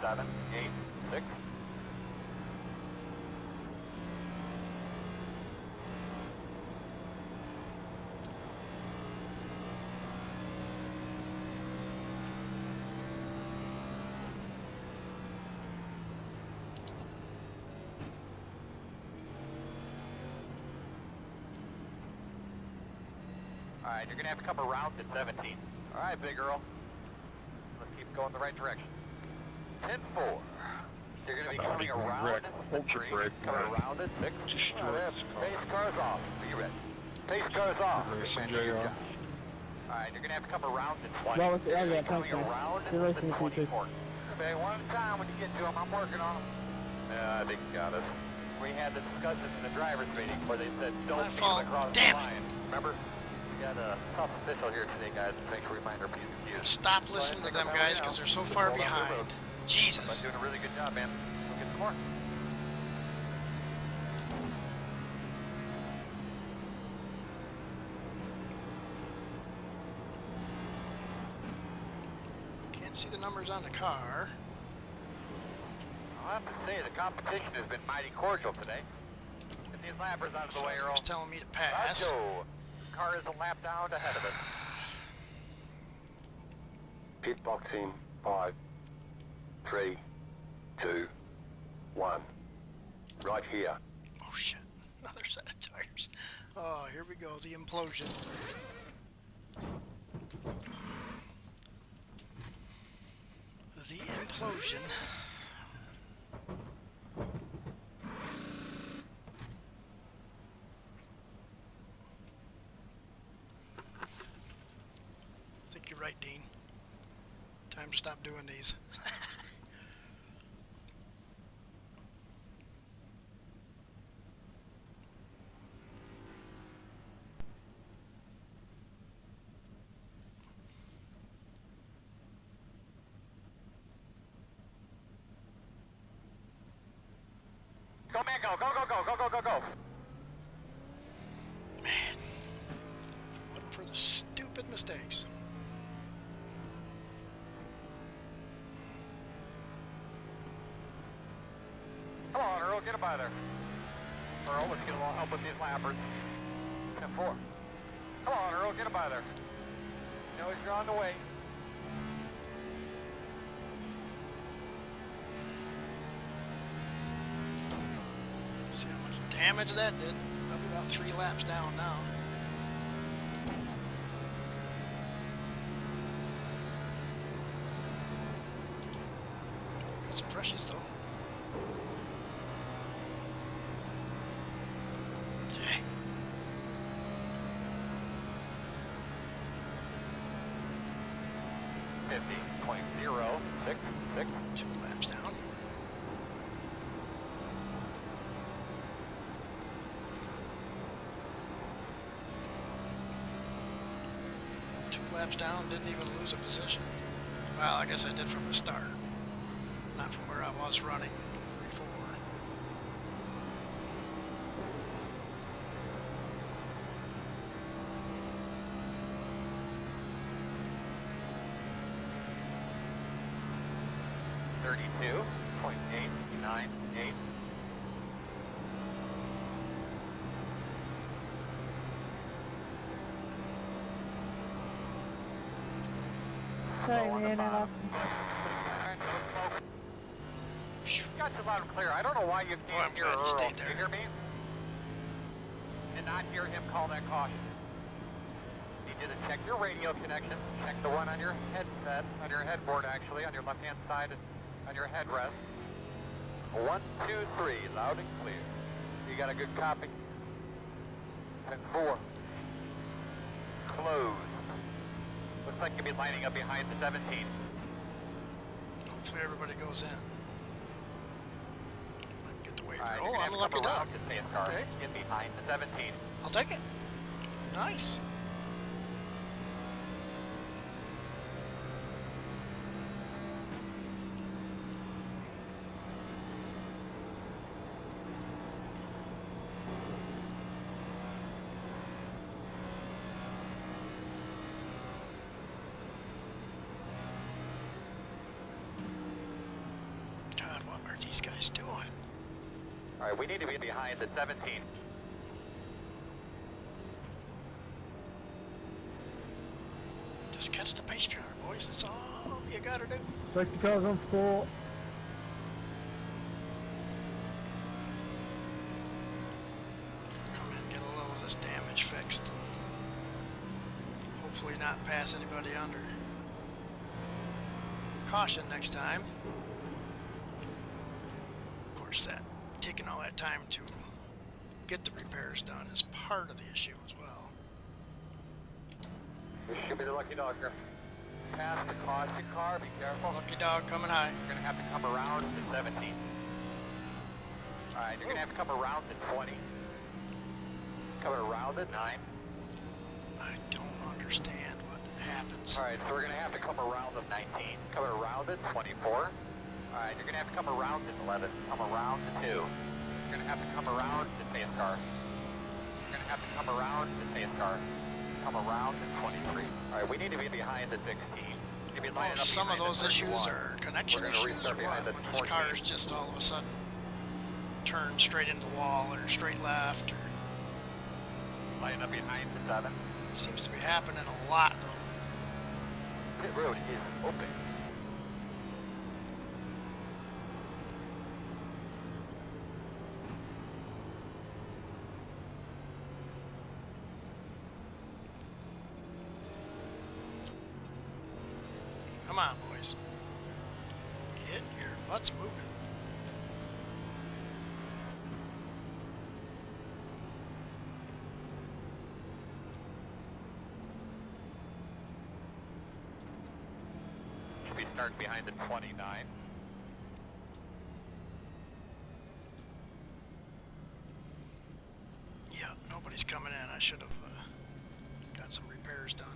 .786. All right, you're gonna have to come around to 17. All right, big girl. Let's keep going the right direction. 10-4. You're going to be coming around the 3, coming around at 6. Pace cars off. Are you ready? Pace cars off. Alright, you're going to have to come around the 20. Well, yeah, coming around the 20 corner. Okay, one at a time when you get to them. I'm working on them. I think you got us. We had the discussion in the driver's meeting where they said don't beat them across the line. Remember? We got a tough official here today, guys. Thanks for reminding our P's. Stop listening to them guys because they're so far behind. Jesus. Doing a really good job, man. We'll get some more. Can't see the numbers on the car. I'll have to say the competition has been mighty cordial today. Get these lappers out of the way, Earl. He's telling me to pass. Roger. Car is a lap down ahead of us. Pit box in 5, 3, 2, 1. Right here. Oh shit, another set of tires. Oh, here we go, the implosion. The implosion. I think you're right, Dean. Time to stop doing these. Go, man, go, go, go, go, go, go, go, go. Man, if it wasn't for the stupid mistakes. Come on, Earl, get up by there. Earl, let's get a little help with these lappers. 10-4. Come on, Earl, get up by there. You know you're on the way. See how much damage that did. Probably about 3 laps down now. Got some freshies though. Okay. .066. 2 laps down. Laps down, didn't even lose a position. Well, I guess I did from the start, not from where I was running before. .898. Sorry, man, I lost Got you loud and clear. I don't know why you can't hear Earl. stayed there. You hear me? Did not hear him call that caution. Need you to check your radio connection. Check the one on your headset, on your headboard actually, on your left-hand side, on your headrest. 1, 2, 3, loud and clear. You got a good copy? 10-4. Closed. Looks like you'll be lining up behind the 17. Hopefully everybody goes in. Get the waiver. Right, Oh, I'm a lucky dog. Okay. Get behind the 17. I'll take it. Nice. God, what are these guys doing? All right, we need to be behind the 17. Just catch the pace car, boys. That's all you gotta do. Safety cars on 4. Come in, get a little of this damage fixed. And hopefully not pass anybody under. Caution next time. Of course, that taking all that time to get the repairs done is part of the issue as well. This should be the lucky dog here. Pass the caution car, be careful. Lucky dog coming high. You're gonna have to come around to 17. Alright, you're gonna have to come around to 20. Come around to 9. I don't understand what happens. Alright, so we're gonna have to come around to 19. Come around to 24. Alright, you're gonna have to come around to 11. Come around to 2. You're gonna have to come around to pace car. You're gonna have to come around to pace car. Come around to 23. Alright, we need to be behind the 16. You'll be lining up Some of behind those the issues 31. are connection We're gonna issues or restart behind what? the When these 14. cars just all of a sudden turn straight into the wall or straight left, or Lining up behind the 7. seems to be happening a lot though. Pit road is open. Come on, boys. Get your butts moving. Should be starting behind the 29. Yeah, nobody's coming in. I should have got some repairs done.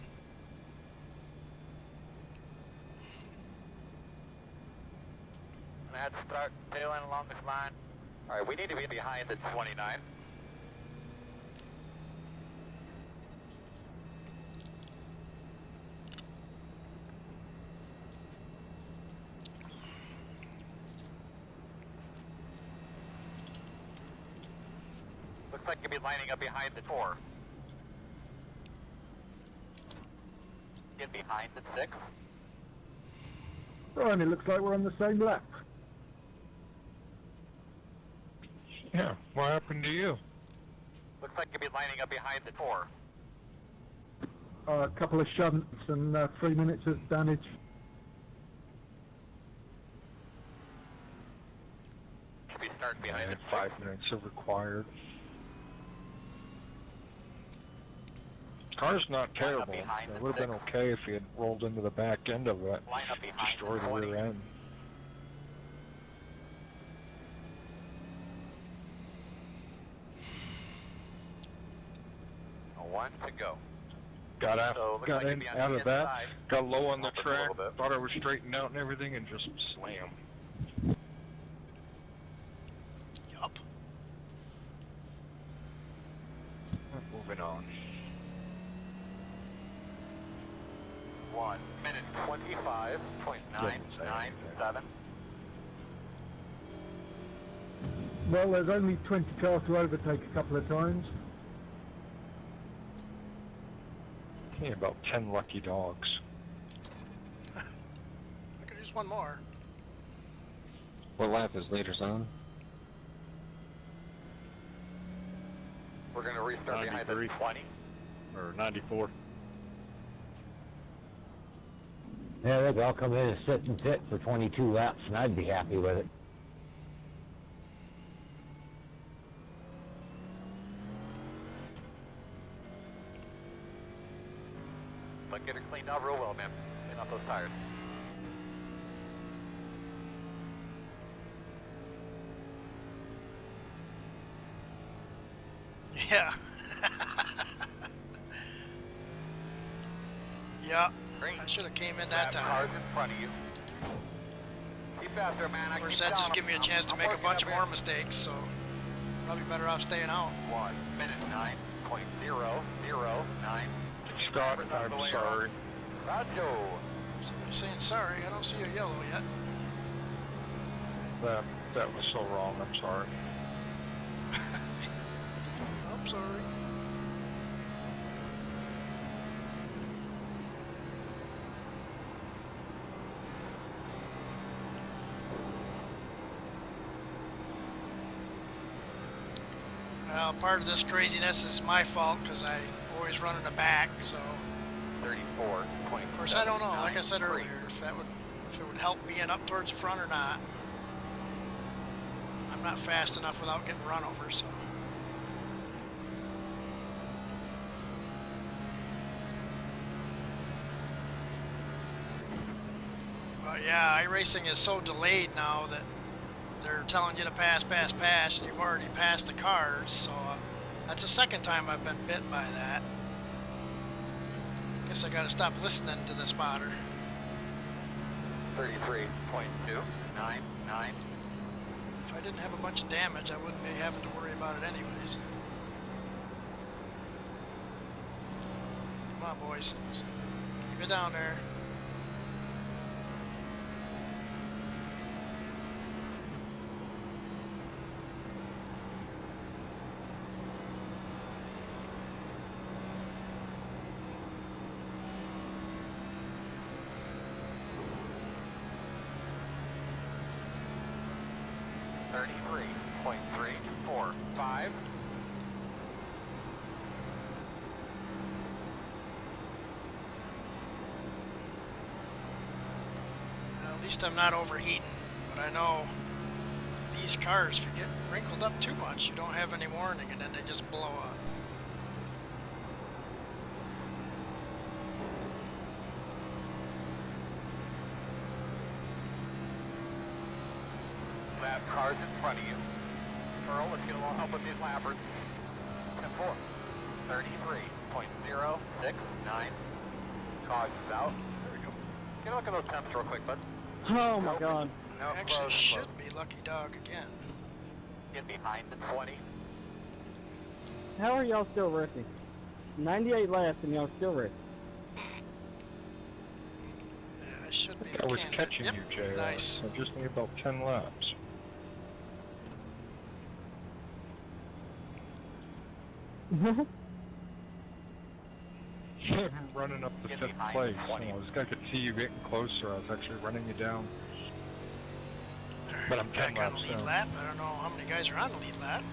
And I had to start tailing along this line. Alright, we need to be behind the 29. Looks like you'll be lining up behind the 4. Get behind the 6. Oh, and it looks like we're on the same lap. Yeah, what happened to you? Looks like you'll be lining up behind the 4. A couple of shunts and 3 minutes of damage. Should be starting behind the 5 minutes are required. Car's not terrible. It would have been okay if he had rolled into the back end of it. Line up behind Destroyed the the 20. rear end. One to go. Got out, So, looks got like in, you'll be on out the of that, inside. got low on the Up a track, little bit. thought I was straightened out and everything, and just slam. Yup. Moving on. 1 minute 25.997. Well, there's only 20 cars to overtake a couple of times. Yeah, about 10 lucky dogs. I could use one more. What lap is leaders on? We're going to restart behind the 93. 20. Or 94. Yeah, they could all come in and sit and pit for 22 laps, and I'd be happy with it. But get it cleaned out real well, man. Clean out those tires. Yeah. Yeah. Green. I should have came in that Grab time. cars in front of you. Keep after, man. Of course, that just give me a chance to make a bunch of more mistakes, so probably better off staying out. 1 minute 9.009. Scott, I'm sorry. Roger. Somebody's saying sorry. I don't see a yellow yet. That was so wrong. I'm sorry. I'm sorry. Well, part of this craziness is my fault because I always run in the back. So, 34. of course, I don't know. Like I said earlier, if it would help being up towards the front or not. I'm not fast enough without getting run over. So. But yeah, iRacing is so delayed now that they're telling you to pass, and you've already passed the cars, so that's the second time I've been bit by that. Guess I gotta stop listening to the spotter. 33.299. If I didn't have a bunch of damage, I wouldn't be having to worry about it anyways. Come on, boys. Keep it down there. .345. At least I'm not overheating, but I know these cars, if you get wrinkled up too much, you don't have any warning and then they just blow up. Lap cars in front of you. Earl, let's get a little help with these lappers. 10-4. 33.069. Cautions out. There we go. Get a look at those temps real quick, bud. Oh my god. No, Actually, close, should close. be Lucky Dog again. Get behind the 20. How are y'all still racing? 98 laps and y'all still racing. Yeah, I should be. I was candidate. catching Yep. you, JR. Nice. I just need about 10 laps. Running up the Get 5th behind place. 20. You know, this guy could see you getting closer. I was actually running you down. But I'm 10 Back on laps the lead down. lap. I don't know how many guys are on the lead lap.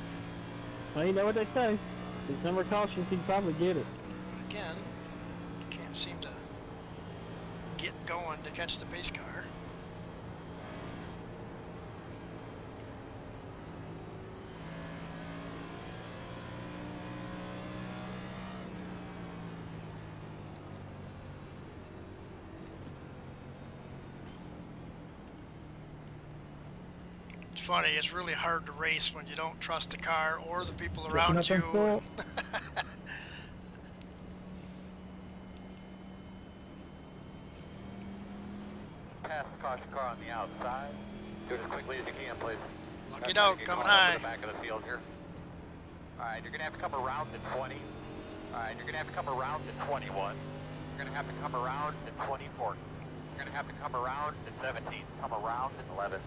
Well, you know what they say. If number cautions, you can probably get it. But again, can't seem to get going to catch the pace car. It's funny, it's really hard to race when you don't trust the car or the people around up in you. front. Pass the caution car on the outside. Do it as quickly as you can, please. Lucky Dog coming high. The back of the field here. Alright, you're going to have to come around to 20. Alright, you're going to have to come around to 21. You're going to have to come around to 24. You're going to have to come around to 17. Come around to 11.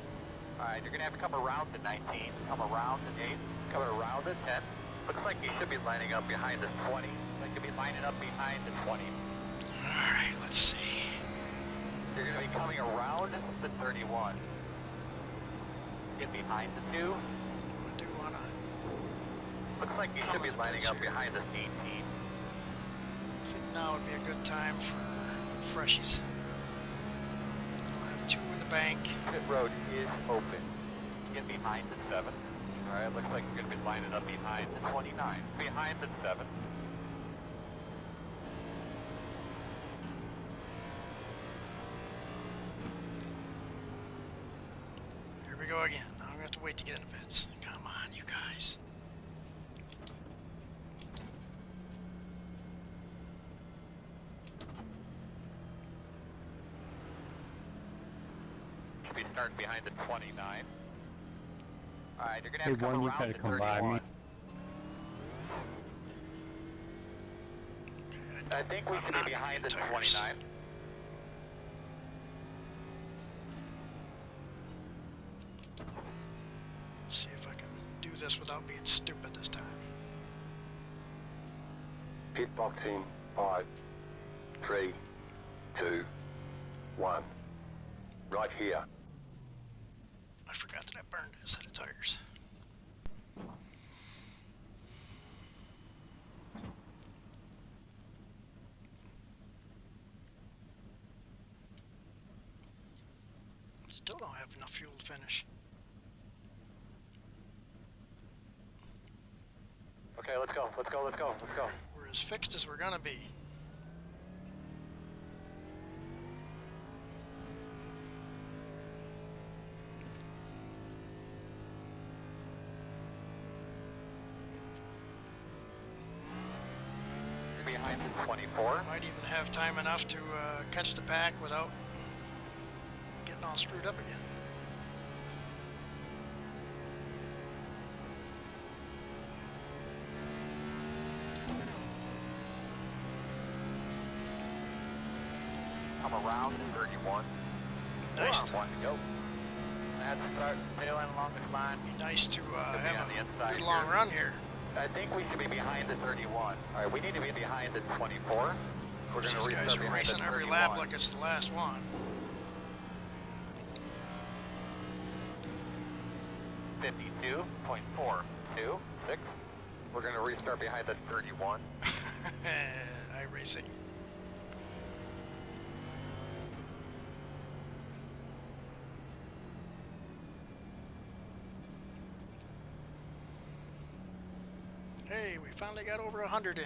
Alright, you're going to have to come around to 19. Come around to 8. Come around to 10. Looks like you should be lining up behind the 20. Like you'll be lining up behind the 20. Alright, let's see. You're going to be coming around to 31. get behind the 2. I do want to. Looks like you should be lining up behind this 18. I think now would be a good time for freshies. I'll have 2 in the bank. Pit road is open. Get behind the 7. Alright, looks like you're going to be lining up behind the 29. Behind the 7. Here we go again. Now I'm going to have to wait to get in the pits. Come on, you guys. Should be starting behind the 29. Alright, you're going to Hey, have to come one, you around gotta to come by 31. me. I think we should be behind the tires. 29. See if I can do this without being stupid this time. Pit box in 5, 3, 2, 1. Right here. I forgot that I burned a set of tires. Still don't have enough fuel to finish. Okay, let's go. Let's go. Let's go. Let's go. We're as fixed as we're gonna be. Behind the 24. Might even have time enough to catch the pack without getting all screwed up again. Come around to 31. Nice. One to go. I had to start sailing along this line. Be nice to Could be have on the a inside good long here. run here. I think we should be behind the 31. Alright, we need to be behind the 24. We're going These to guys restart are behind racing the every 31. lap like it's the last one. 52.426. We're going to restart behind the 31. iRacing. Hey, we finally got over 100 in.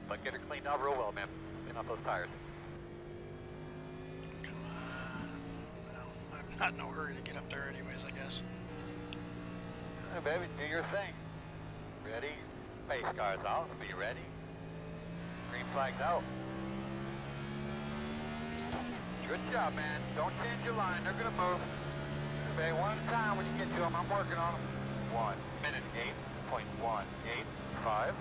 But get her cleaned out real well, man. Clean out those tires. Come on. No, I'm not in no hurry to get up there anyways, I guess. Hey, baby, do your thing. Ready? Face guards out. Be ready. Green flag's out. Good job, man. Don't change your line. They're going to move. Hey, baby, one at a time when you get to them. I'm working on them. 1 minute 8.185.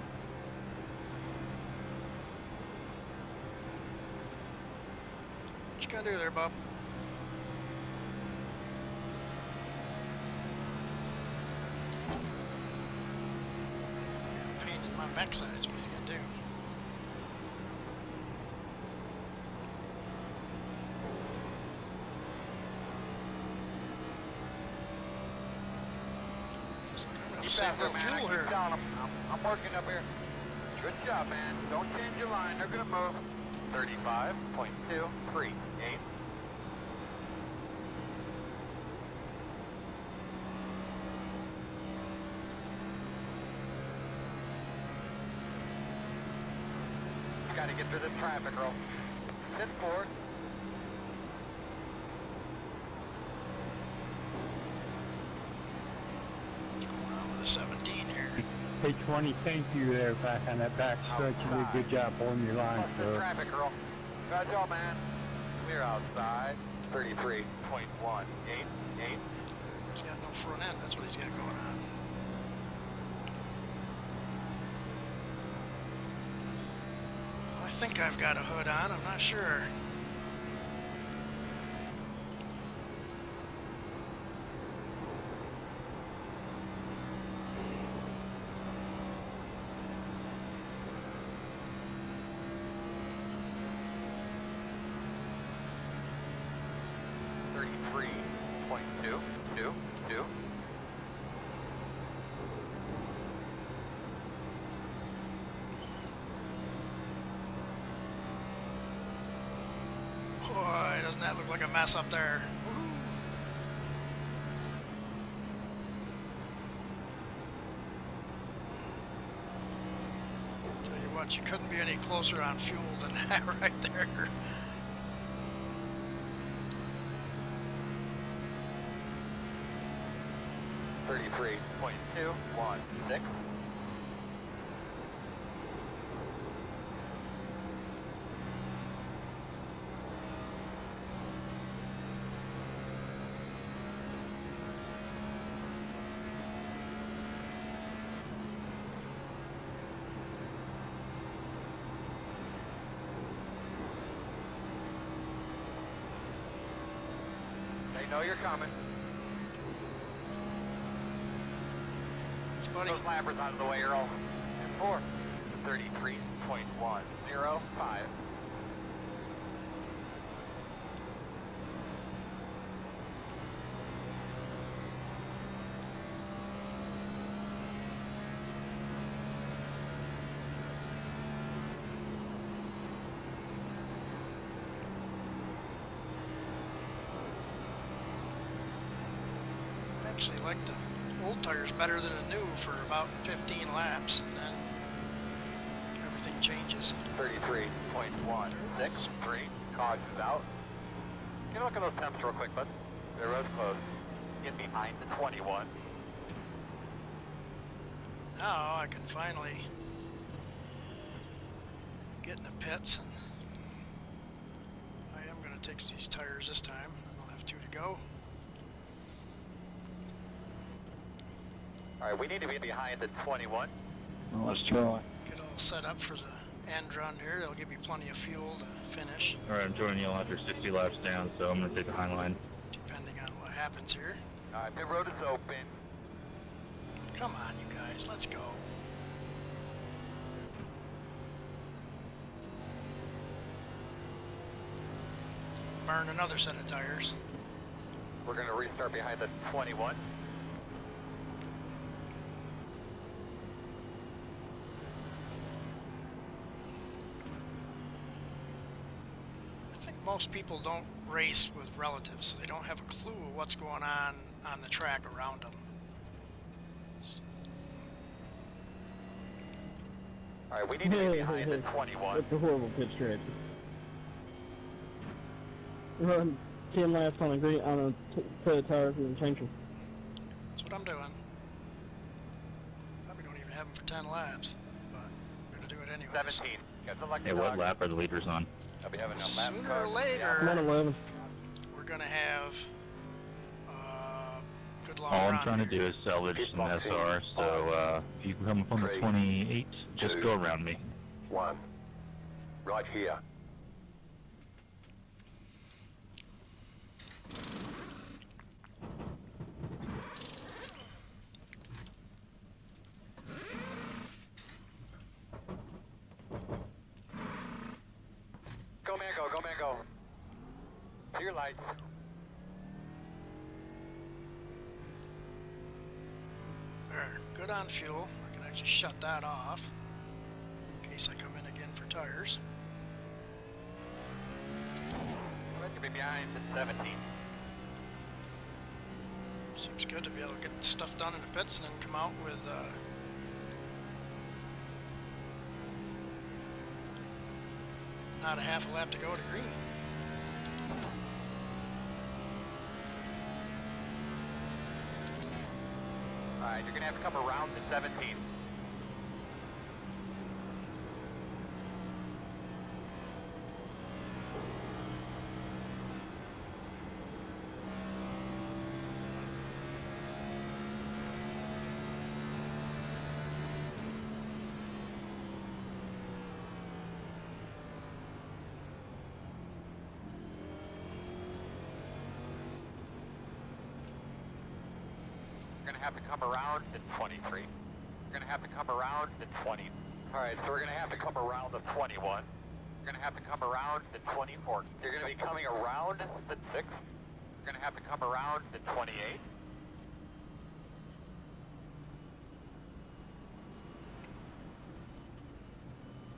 What you gonna do there, bub? Pain in my backside is what he's gonna do. Looks like I'm gonna Keep save after a little man. fuel Keep here. down. I'm working up here. Good job, man. Don't change your line. They're going to move. 35.238. Got to get through this traffic, girl. Sit forward. Going on with a 17 here. Hey, 20, thank you there back on that back stretch. You did a good job holding your line, Bust the sir. traffic, girl. Good job, man. Clear outside. 33.188. He's got no front end. That's what he's got going on. think I've got a hood on, I'm not sure. Boy, doesn't that look like a mess up there? Woo-hoo. Tell you what, you couldn't be any closer on fuel than that right there. 33.216. They know you're coming. Buddy. Those lappers out of the way, Earl. And 4. 33.105. Actually like the old tires better than the new for about 15 laps, and then everything changes. 33.163. Cautions out. Can you look at those temps real quick, bud? The road's closed. Get behind the 21. Now I can finally get in the pits, and I am going to take these tires this time. I'll have 2 to go. Alright, we need to be behind the 21. Well, let's try. Get all set up for the end run here. It'll give you plenty of fuel to finish, Alright, I'm joining you after 60 laps down, so I'm going to take the high line. depending on what happens here. Alright, the road is open. Come on, you guys, let's go. Burn another set of tires. We're going to restart behind the 21. I think most people don't race with relatives, so they don't have a clue of what's going on the track around them. Alright, we need to be behind the 21. That's a horrible pit strategy. Run 10 laps on a green on a set of tires and change them. That's what I'm doing. Probably don't even have them for 10 laps, but I'm going to do it anyway. 17. Got the lucky Hey, what dog. lap are the leaders on? I'll be having no lap Sooner car. or later, I'm on 11. we're going to have good long All run I'm trying to here. do is salvage some SR, so if you come up on the 28, just go around me. 1. Right here. Go, man, go, man, go. To your lights. There, good on fuel. I can actually shut that off in case I come in again for tires. We're going to be behind the 17. Seems good to be able to get stuff done in the pits and then come out with not a half a lap to go to green. Alright, you're going to have to come around the 17. have to come around to 23. You're gonna have to come around to 20. Alright, so we're gonna have to come around to 21. You're gonna have to come around to 24. You're gonna be coming around to 6. You're gonna have to come around to 28.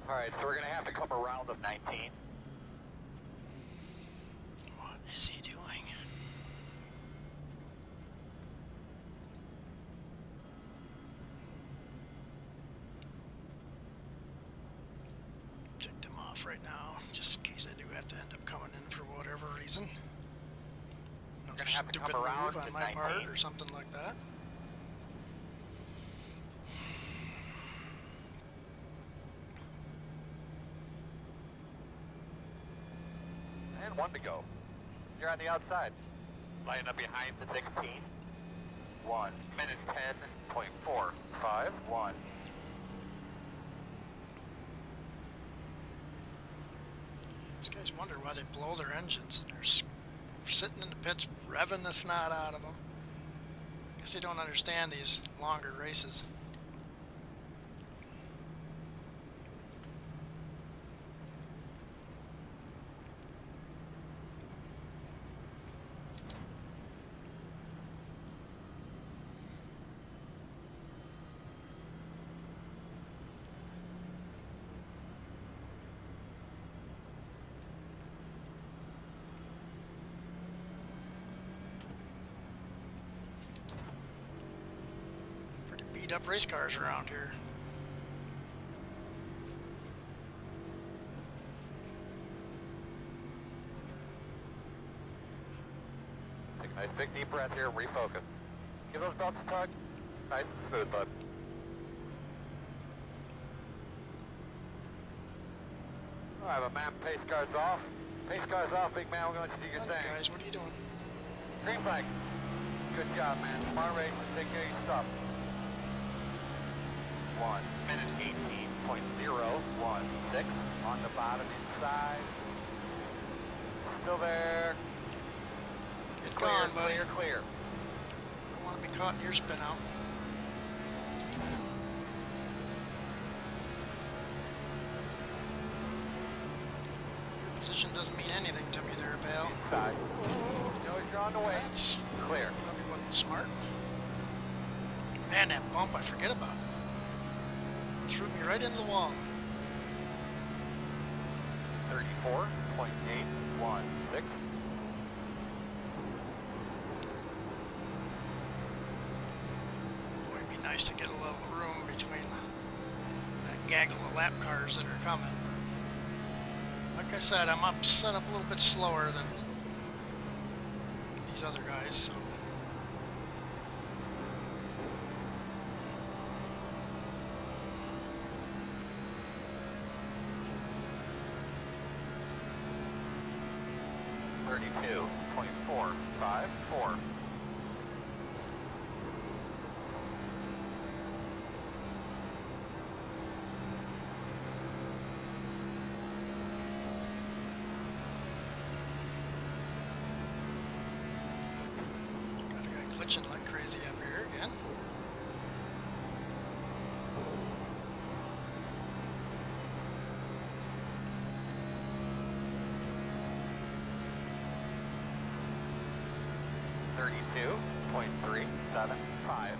Alright, so we're gonna have to come around of 19. What is he doing? Check them off right now, just in case I do have to end up coming in for whatever reason. Another Gonna have to stupid come around move on to my 19. part or something like that. And 1 to go. You're on the outside. Line up behind the 16. 1 minute 10.45. 1. These guys wonder why they blow their engines and they're sitting in the pits revving the snot out of them. Guess they don't understand these longer races. Beat up race cars around here. Take a nice big deep breath here, refocus. Give those belts a tug. Nice and smooth, bud. Alright, my man, pace cars off. Pace cars off, big man, we're going to do your thing. Guys, what are you doing? Green flag. Good job, man. Smart race, take care of your stuff. 1 minute 18.016 on the bottom inside. Still there. Get Clear, going, buddy. clear, clear. Don't want to be caught in your spin out. Your position doesn't mean anything to me there, pal. Inside. Know you're on the way. That's clear. Probably wasn't smart. Man, that bump, I forget about it. Threw me right into the wall. 34.816. Boy, it'd be nice to get a little room between that gaggle of lap cars that are coming. But like I said, I'm set up a little bit slower than these other guys, so. 32.454. Got a guy glitching like crazy up here again. .375.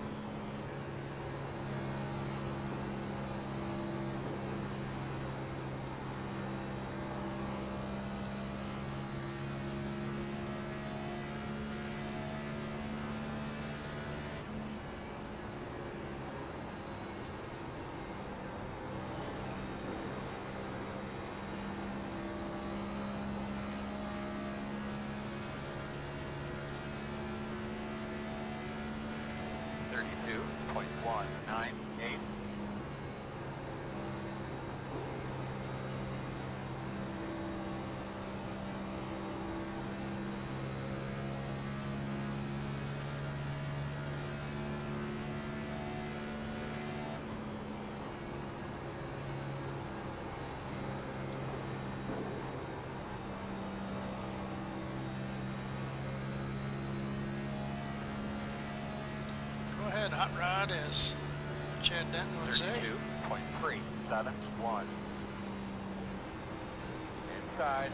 .198. Go ahead. rod, as Chad Denton would say. 32.371. Inside.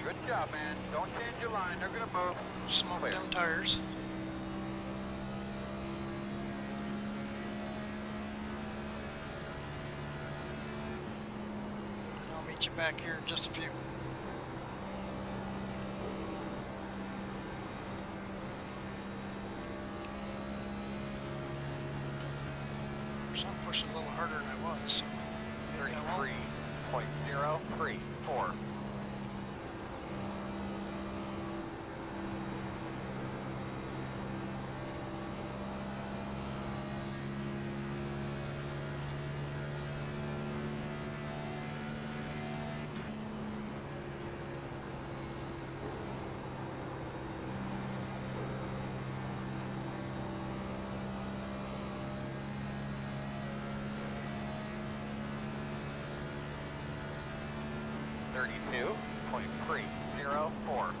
Good job, man. Don't change your line. They're going to move. Smoke them tires. And I'll meet you back here in just a few. So I'm pushing a little harder than I was. So maybe I won't. 33.034. .304.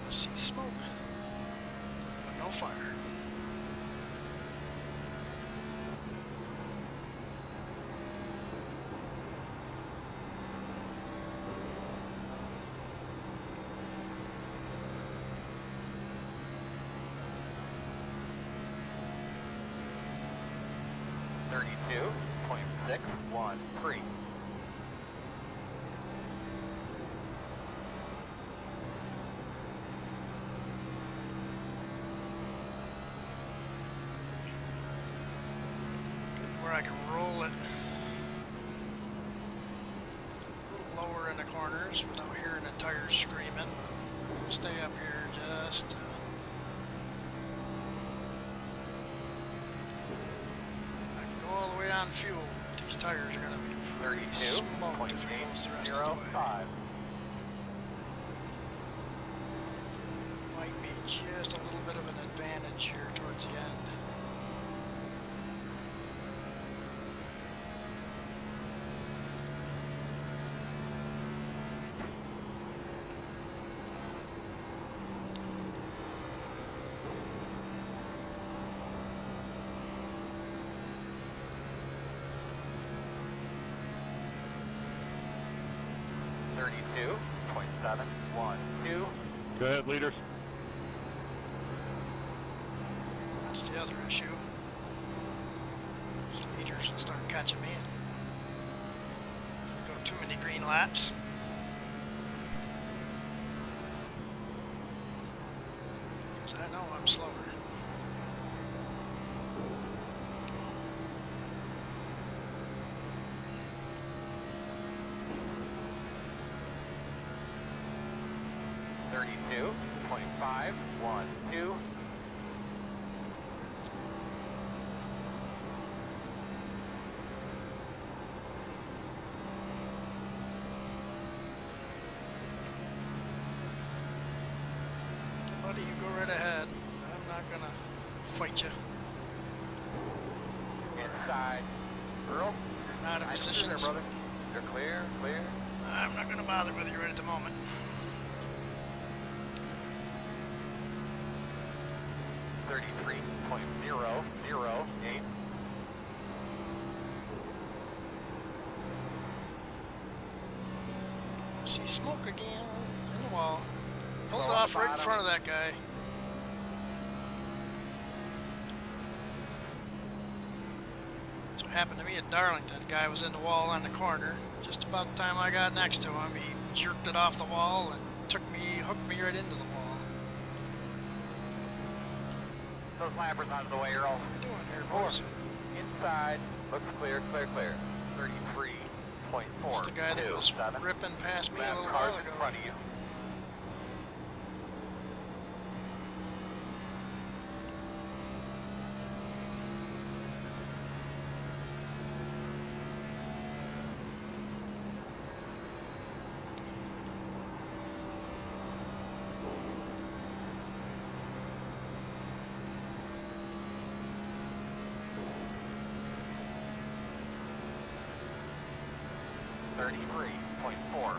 See smoke, but no fire. .613. Where I can roll it a little lower in the corners without hearing the tires screaming, but I'm going to stay up here just I can go all the way on fuel, but these tires are going to be pretty smoked if it goes the rest of the way. Might be just a little bit of an advantage here towards the end. .712. Go ahead, leaders. That's the other issue. These leaders will start catching me and go too many green laps. Because I know I'm slower. .512. Buddy, you go right ahead. I'm not gonna fight you. Inside. Earl? You're not in Nice position. there, brother. You're clear, clear. I'm not gonna bother with you right at the moment. .008. See smoke again in the wall. Pulled Slow off on the right in bottom. front of that guy. That's what happened to me at Darlington. The guy was in the wall on the corner. Just about the time I got next to him, he jerked it off the wall and hooked me right into the wall. Those lappers out of the way, Earl. What are you doing here, boys? Inside. Looks clear, clear, clear. 33.4. That's the guy that was ripping past me a little while in ago. front of you. .33.4. 24.12.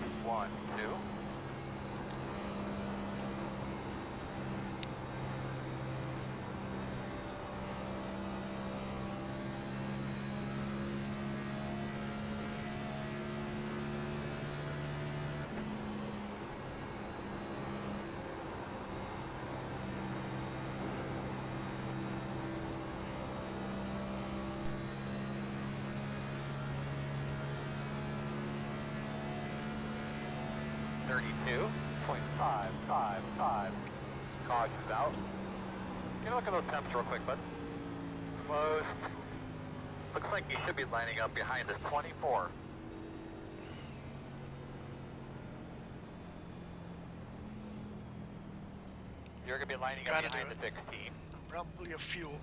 .555. Caution's out. Can you look at those temps real quick, bud? Closed. Looks like you should be lining up behind this 24. You're going to be lining up behind the 16. I'm probably a fool,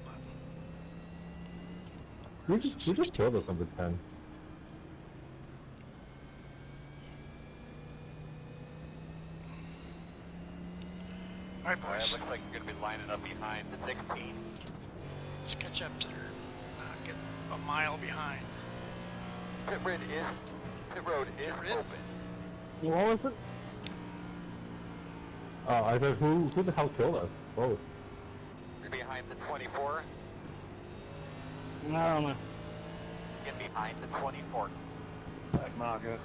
but... We just killed us on the 10. Alright, boys. Looks like you're going to be lining up behind the 16. Let's catch up to her. Get a mile behind. Pit road is open. What was it? Oh, I said, who the hell killed us? Both. You're behind the 24. I don't know. Get behind the 24. Back marker.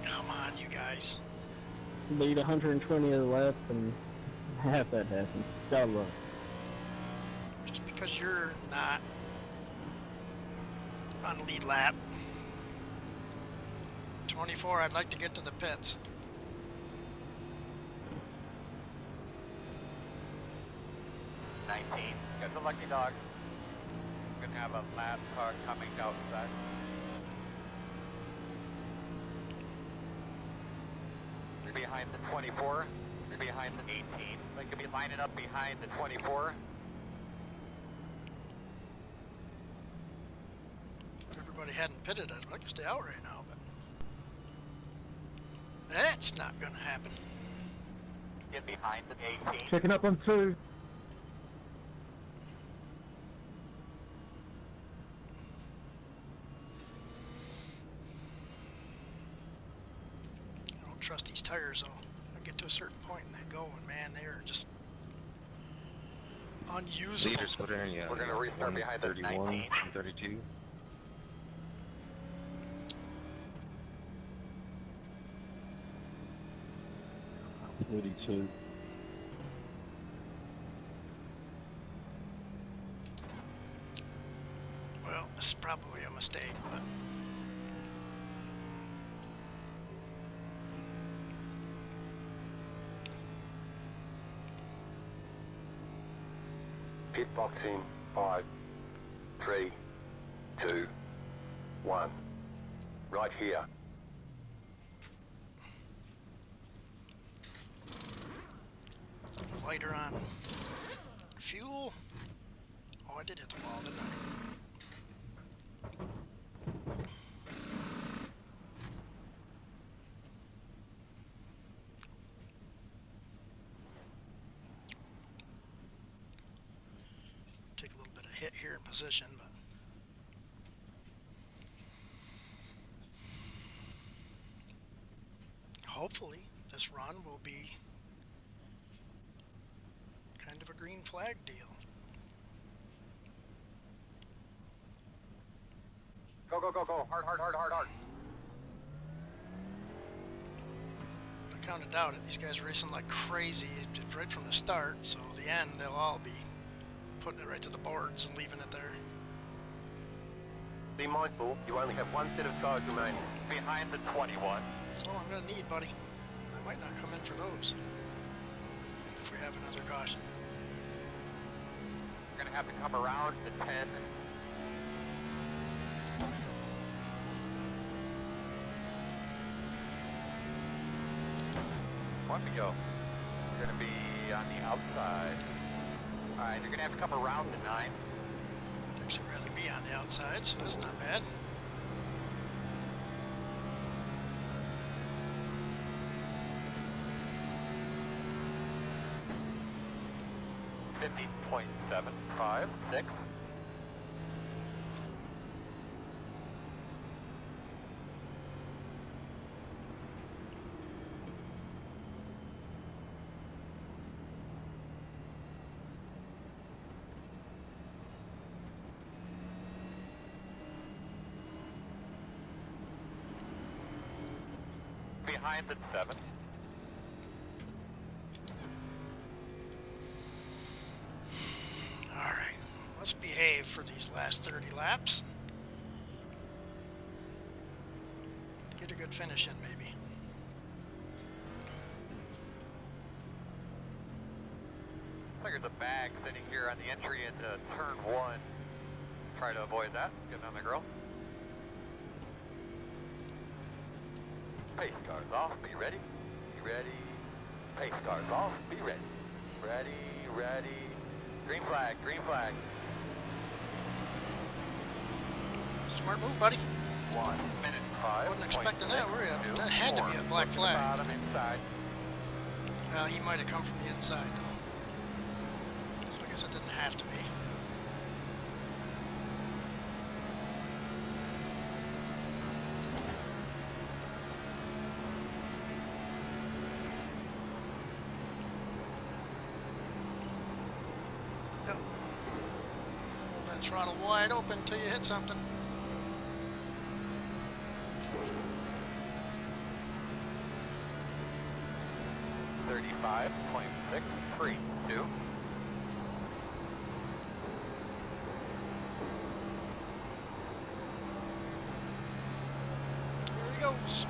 Come on, you guys. Lead 120 of the left and half that happened. God love. Just because you're not on lead lap. 24, I'd like to get to the pits. Got the lucky dog. We're gonna have a lap car coming outside. You're behind the 24. You're behind the 18. They could be lining up behind the 24. If everybody hadn't pitted, I'd like to stay out right now, but that's not gonna happen. Get behind the 18. Checking up on 2. I don't trust these tires though. I get to a certain point and they go, and man, they are just unusable. Leaders, what are you? We're gonna restart behind the 31, 19. 32. Well, this is probably a mistake, but Pit box in 5, 3, 2, 1. Right here. lighter on fuel. Oh, I did hit the wall, didn't I? Take a little bit of hit here in position, but hopefully this run will be kind of a green flag deal. Go, go, go, go. Hard, hard, hard, hard, hard. I kind of doubt it. These guys are racing like crazy right from the start, so at the end they'll all be putting it right to the boards and leaving it there. Be mindful, you only have one set of tires remaining. Behind the 21. That's all I'm going to need, buddy. I might not come in for those if we have another caution. We're going to have to come around to 10. On we go. We're going to be on the outside. Alright, you're going to have to come around to 9. I'd actually rather be on the outside, so that's not bad. behind at 7. Alright, let's behave for these last 30 laps. Get a good finish in, maybe. Looks like there's a bag sitting here on the entry into turn 1. Try to avoid that. Get on the girl. Pace cars off. Be ready. Be ready. Pace cars off. Be ready. Ready. Ready. Green flag. Green flag. Smart move, buddy. 1 minute 5. Wasn't expecting that, were you? That had to be a black flag. Bottom inside. Well, he might have come from the inside, though. So I guess it didn't have to be. Yep. Hold that throttle wide open until you hit something. .632. Here he goes.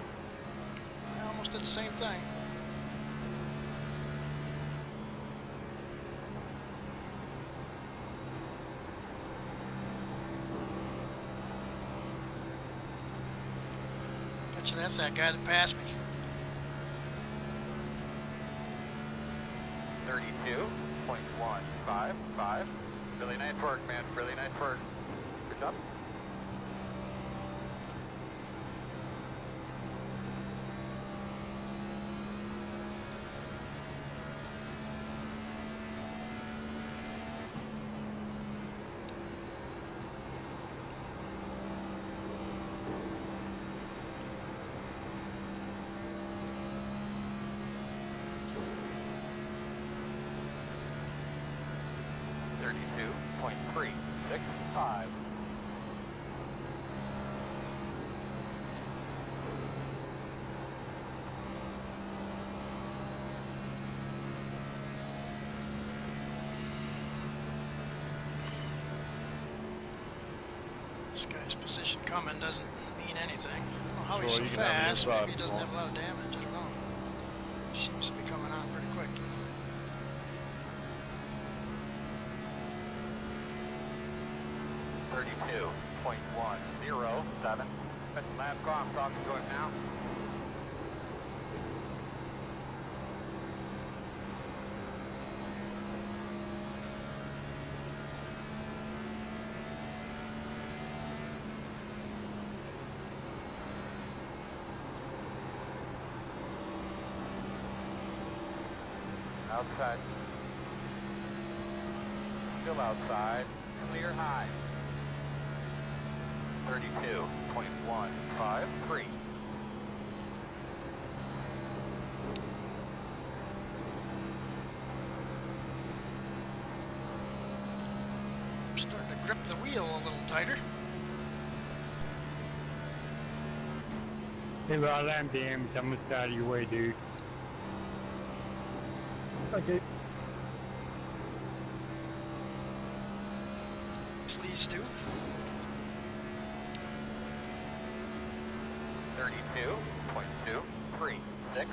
I almost did the same thing. Bet you that's that guy that passed me. 32.155. Really nice work, man. Really nice work. Good job. .365. This guy's position coming doesn't mean anything. I don't know how he's Well, so you can have it fast. inside Maybe he if you doesn't want. have a lot of damage. I don't know. He seems to be coming on pretty quick. .32.107. Lap crosstalk is going now. Outside. Still outside. Clear high. 32.153. I'm starting to grip the wheel a little tighter. Hey, well, I'm damn. I'm just out of your way, dude. Thank you. Please do. 32.236.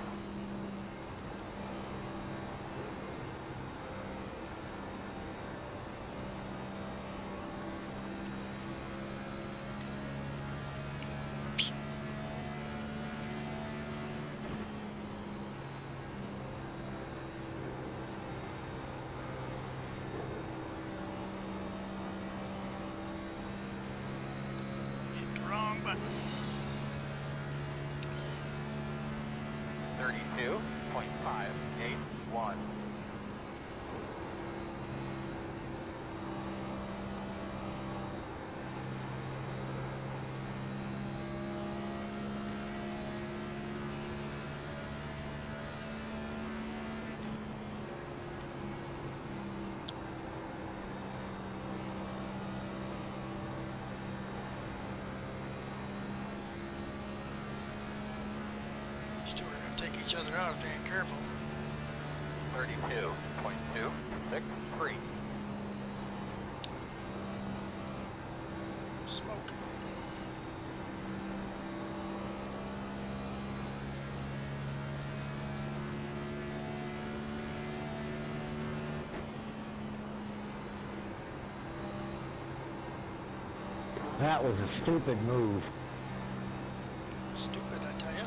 Oops. Hit the wrong button. 32.581. He's doing take each other out if they ain't careful. 32.263. Smoke. That was a stupid move. Stupid, I tell ya.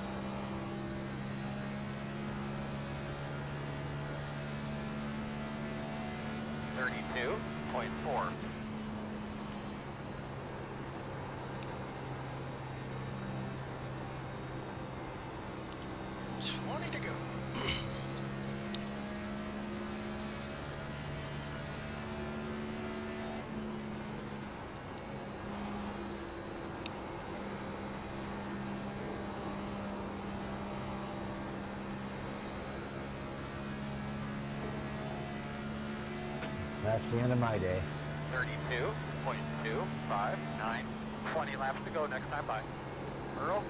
.4. It's 20 to go. That's the end of my day. 32.259. 20 laps to go next time by. Earl,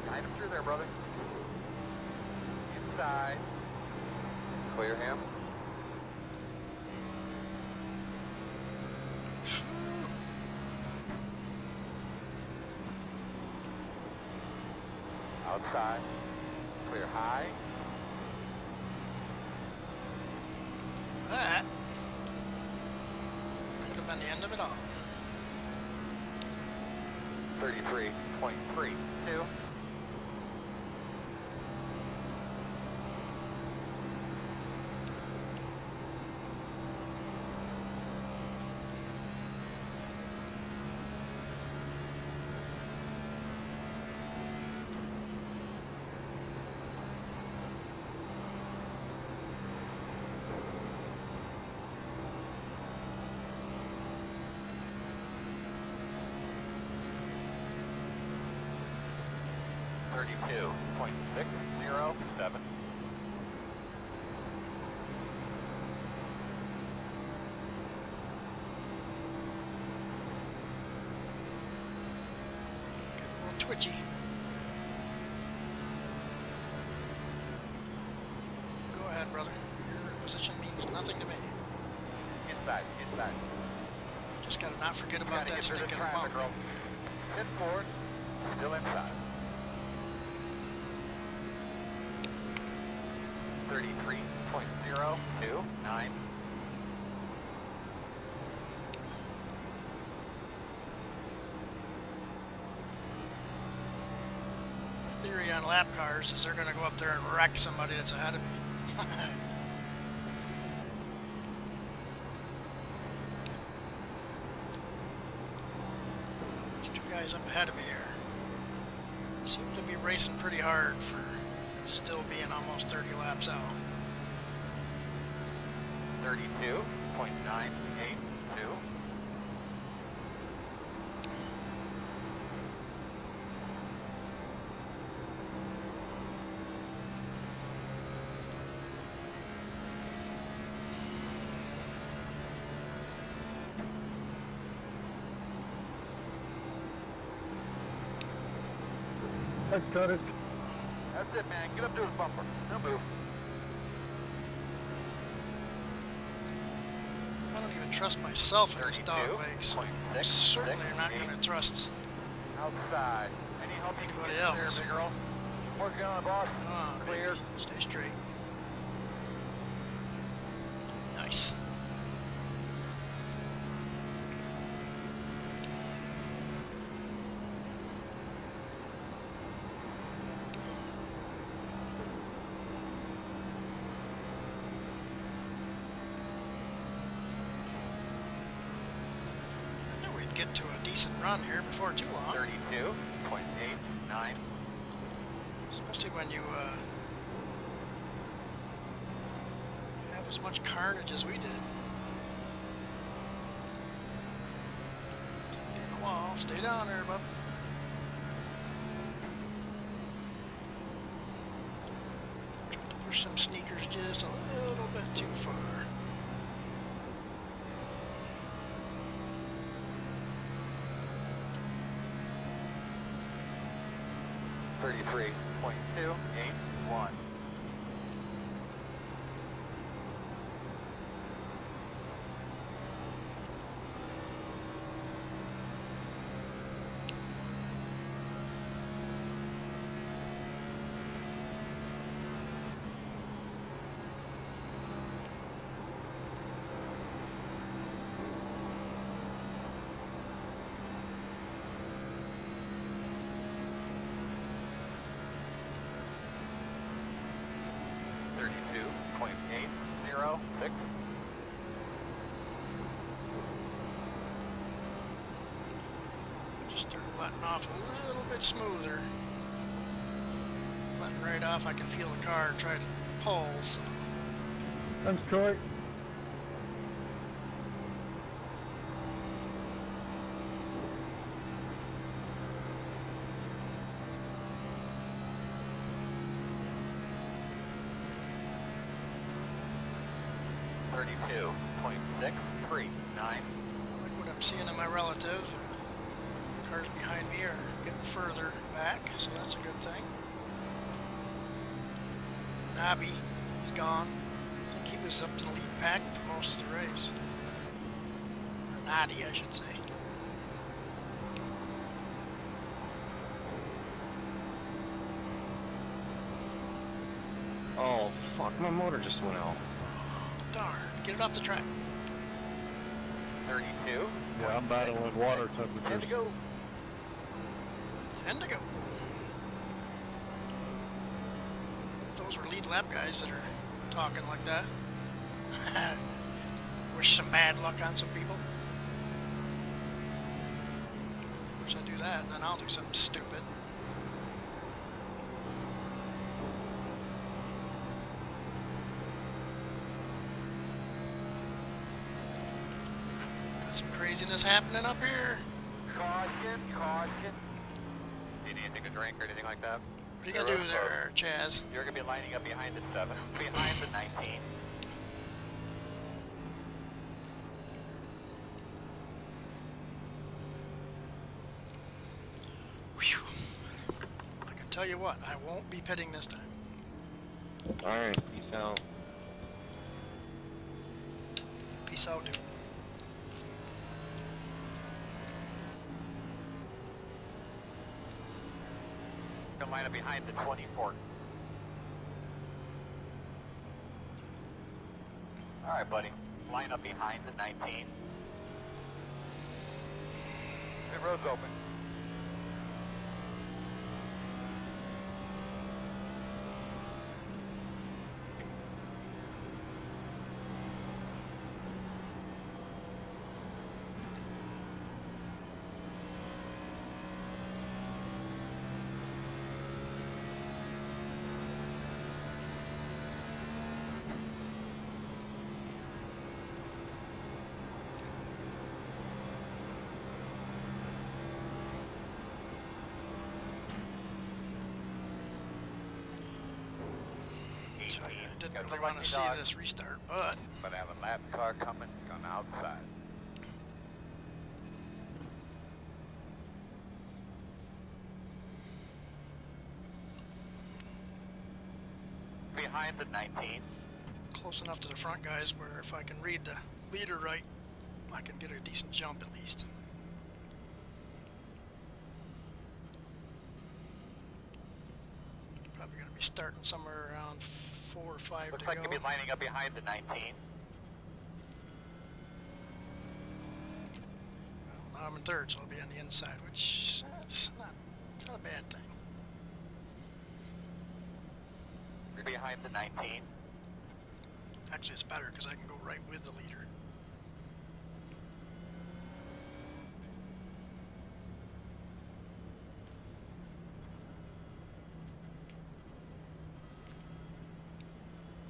guide him through there, brother. Inside. Clear him. Outside. Clear high. That could have been the end of it all. 33.32. .607. A little twitchy. Go ahead, brother. Your position means nothing to me. Inside. Just gotta not forget about that Get through the stinking traffic, bump. Earl. Hit forward. Still inside. 33.029. My theory on lap cars is they're gonna go up there and wreck somebody that's ahead of me. There's two guys up ahead of me here. Seem to be racing pretty hard for still being almost 30 laps out. 32.982. Thanks, Curtis. That's it, man. Get up to his bumper. Don't move. I don't even trust myself in this dog leg, so I'm certainly not going to trust Outside. Any help you can anybody get else. there, big girl? Working on it, boss. Come on, Clear. baby. Stay straight. Nice. I knew we'd get to a decent run here before too long. 32.89. Especially when you have as much carnage as we did. Get in the wall. Stay down there, bub. Try to push some sneakers just a little bit too far. 33.281. 31. Just start letting off a little bit smoother. Letting right off, I can feel the car try to pull. So. Thanks, Troy. Like what I'm seeing in my relative. Cars behind me are getting further back, so that's a good thing. Nobby, he's gone. So he was up in the lead pack for most of the race. Or Noddy, I should say. Oh, fuck, my motor just went out. Darn, get it off the track. 32. Yeah, I'm battling water temperatures. 10 to go. 10 to go. Those are lead lap guys that are talking like that. Wish some bad luck on some people. Of course I do that, and then I'll do something stupid. Got some craziness happening up here. Caution, caution. Do you need anything to drink or anything like that? What are you gonna do there, Chaz? You're gonna be lining up behind the 7, behind the 19. Whew. I can tell you what, I won't be pitting this time. Alright, peace out. Peace out, dude. Gonna line up behind the 24. Alright, buddy. Line up behind the 19. The road's open. I didn't really want to see this restart, but I have a lap car coming from outside. Behind the 19. close enough to the front guys where if I can read the leader right, I can get a decent jump at least. Probably going to be starting somewhere around 4 or 5 Looks to like go. you'll be lining up behind the 19. Well, now I'm in third, so I'll be on the inside, which that's not a bad thing. You're behind the 19. Actually, it's better because I can go right with the leader.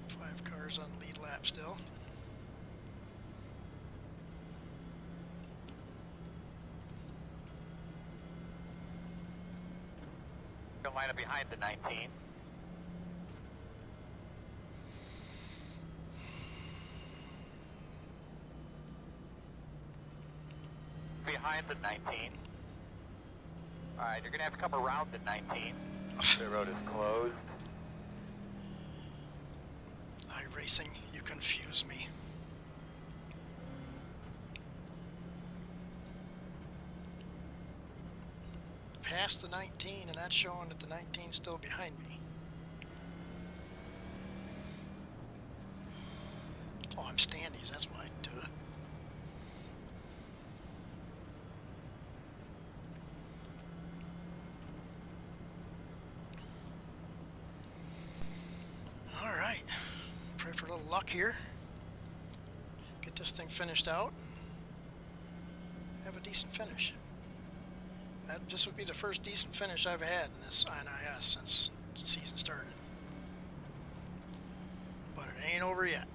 Five cars on the lead lap still. You'll line up behind the 19. Behind the 19. Alright, you're gonna have to come around the 19. The road is closed. racing, you confuse me. Past the 19, and that's showing that the 19's still behind me. Oh, I'm standees, that's why. Duh. Alright. Pray for a little luck here. Get this thing finished out. Have a decent finish. This would be the first decent finish I've had in this NIS since the season started. But it ain't over yet.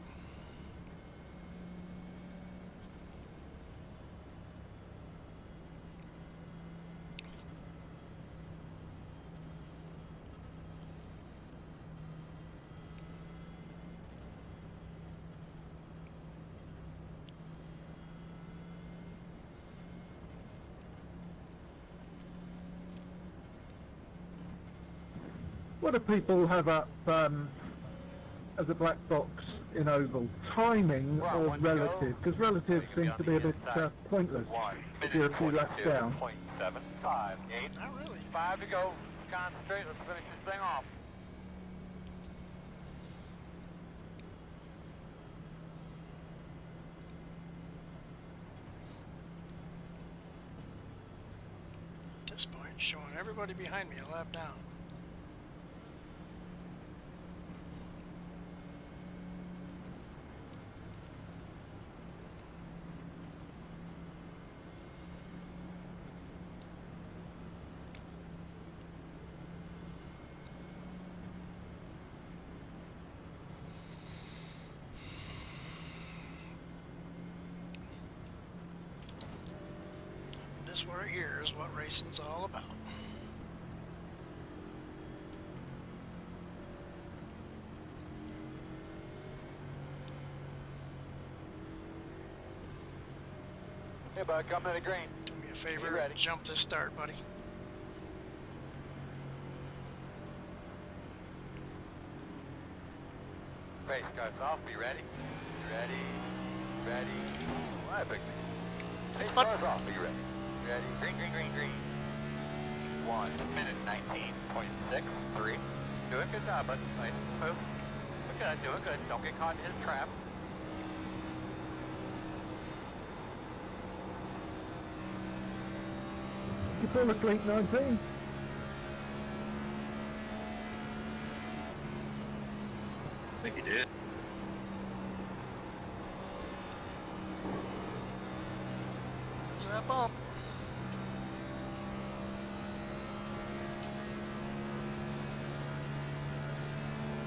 What do people have up as a black box in oval? Timing or relative? Because relative seems to be a bit pointless if you're a few laps down. 0.758. Not really. 5 to go. Concentrate. Let's finish this thing off. At this point, showing everybody behind me a lap down. This right here is what racing's all about. Hey, bud, come to the green. Do me a favor and jump this start, buddy. Race starts off. Be ready. Ready. Ready. All right, big man. Race starts off. Be ready. Ready. Green, green, green, green. 1 minute 19.63. Doing good job, bud. Nice move. Doing good, doing good. Don't get caught in his trap. You fall asleep, 19? I think he did. There's that bump.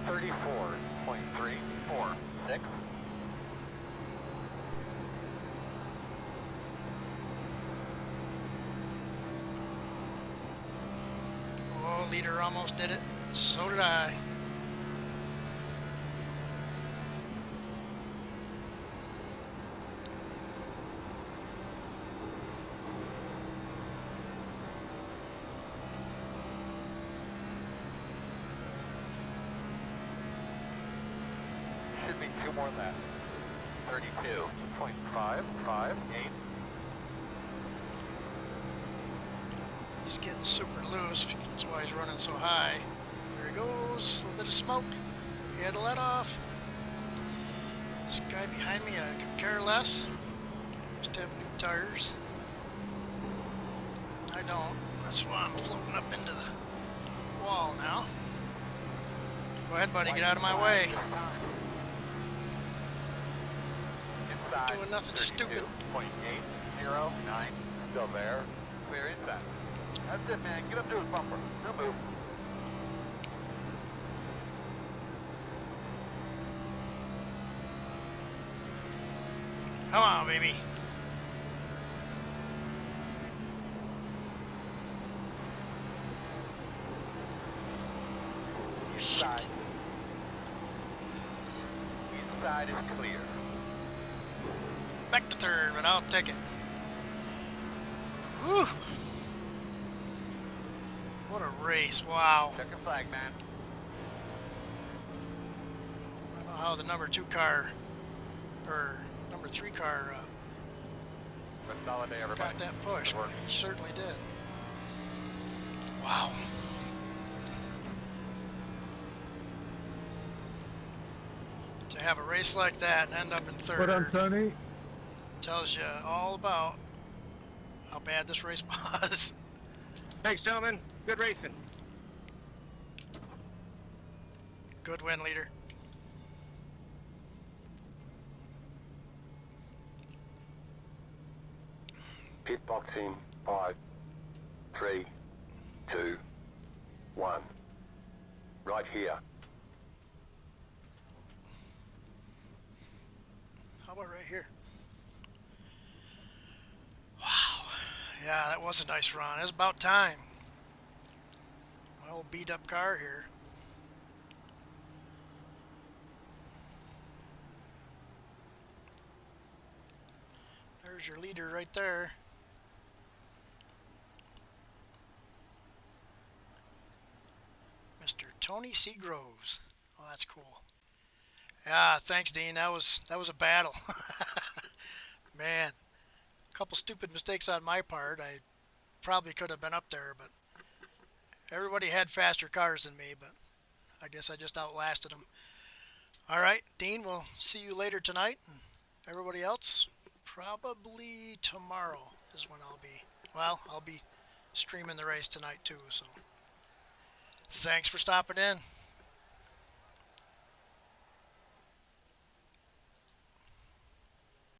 .346. Oh, leader almost did it. So did I. Should be 2 more laps. 32.558. He's getting super loose. That's why he's running so high. There he goes. A little bit of smoke. He had to let off. This guy behind me, I could care less. Must have new tires. I don't. That's why I'm floating up into the wall now. Go ahead, buddy. Get out of my way. Inside. Doing nothing stupid. 32.809. Still there. Clear inside. That's it, man. Get up to his bumper. No move. Come on, baby. Inside. Inside is clear. Back to third, but I'll take it. Whew. What a race, wow. Check your flag, man. I don't know how the number 2 car, or number 3 car, Solid day, everybody. got that push, but he certainly did. Wow. To have a race like that and end up in 3rd. Well done, Tony. Tells you all about how bad this race was. Thanks, gentlemen. Good racing. Good win, leader. Pit box in 5, 3, 2, 1. Right here. How about right here? Wow. Yeah, that was a nice run. It's about time. My old beat up car here. There's your leader right there. Mr. Tony C. Groves. Oh, that's cool. Yeah, thanks, Dean. That was a battle. Man, a couple stupid mistakes on my part. I probably could have been up there, but everybody had faster cars than me, but I guess I just outlasted them. All right, Dean, we'll see you later tonight, and everybody else, probably tomorrow is when I'll be streaming the race tonight too, so thanks for stopping in.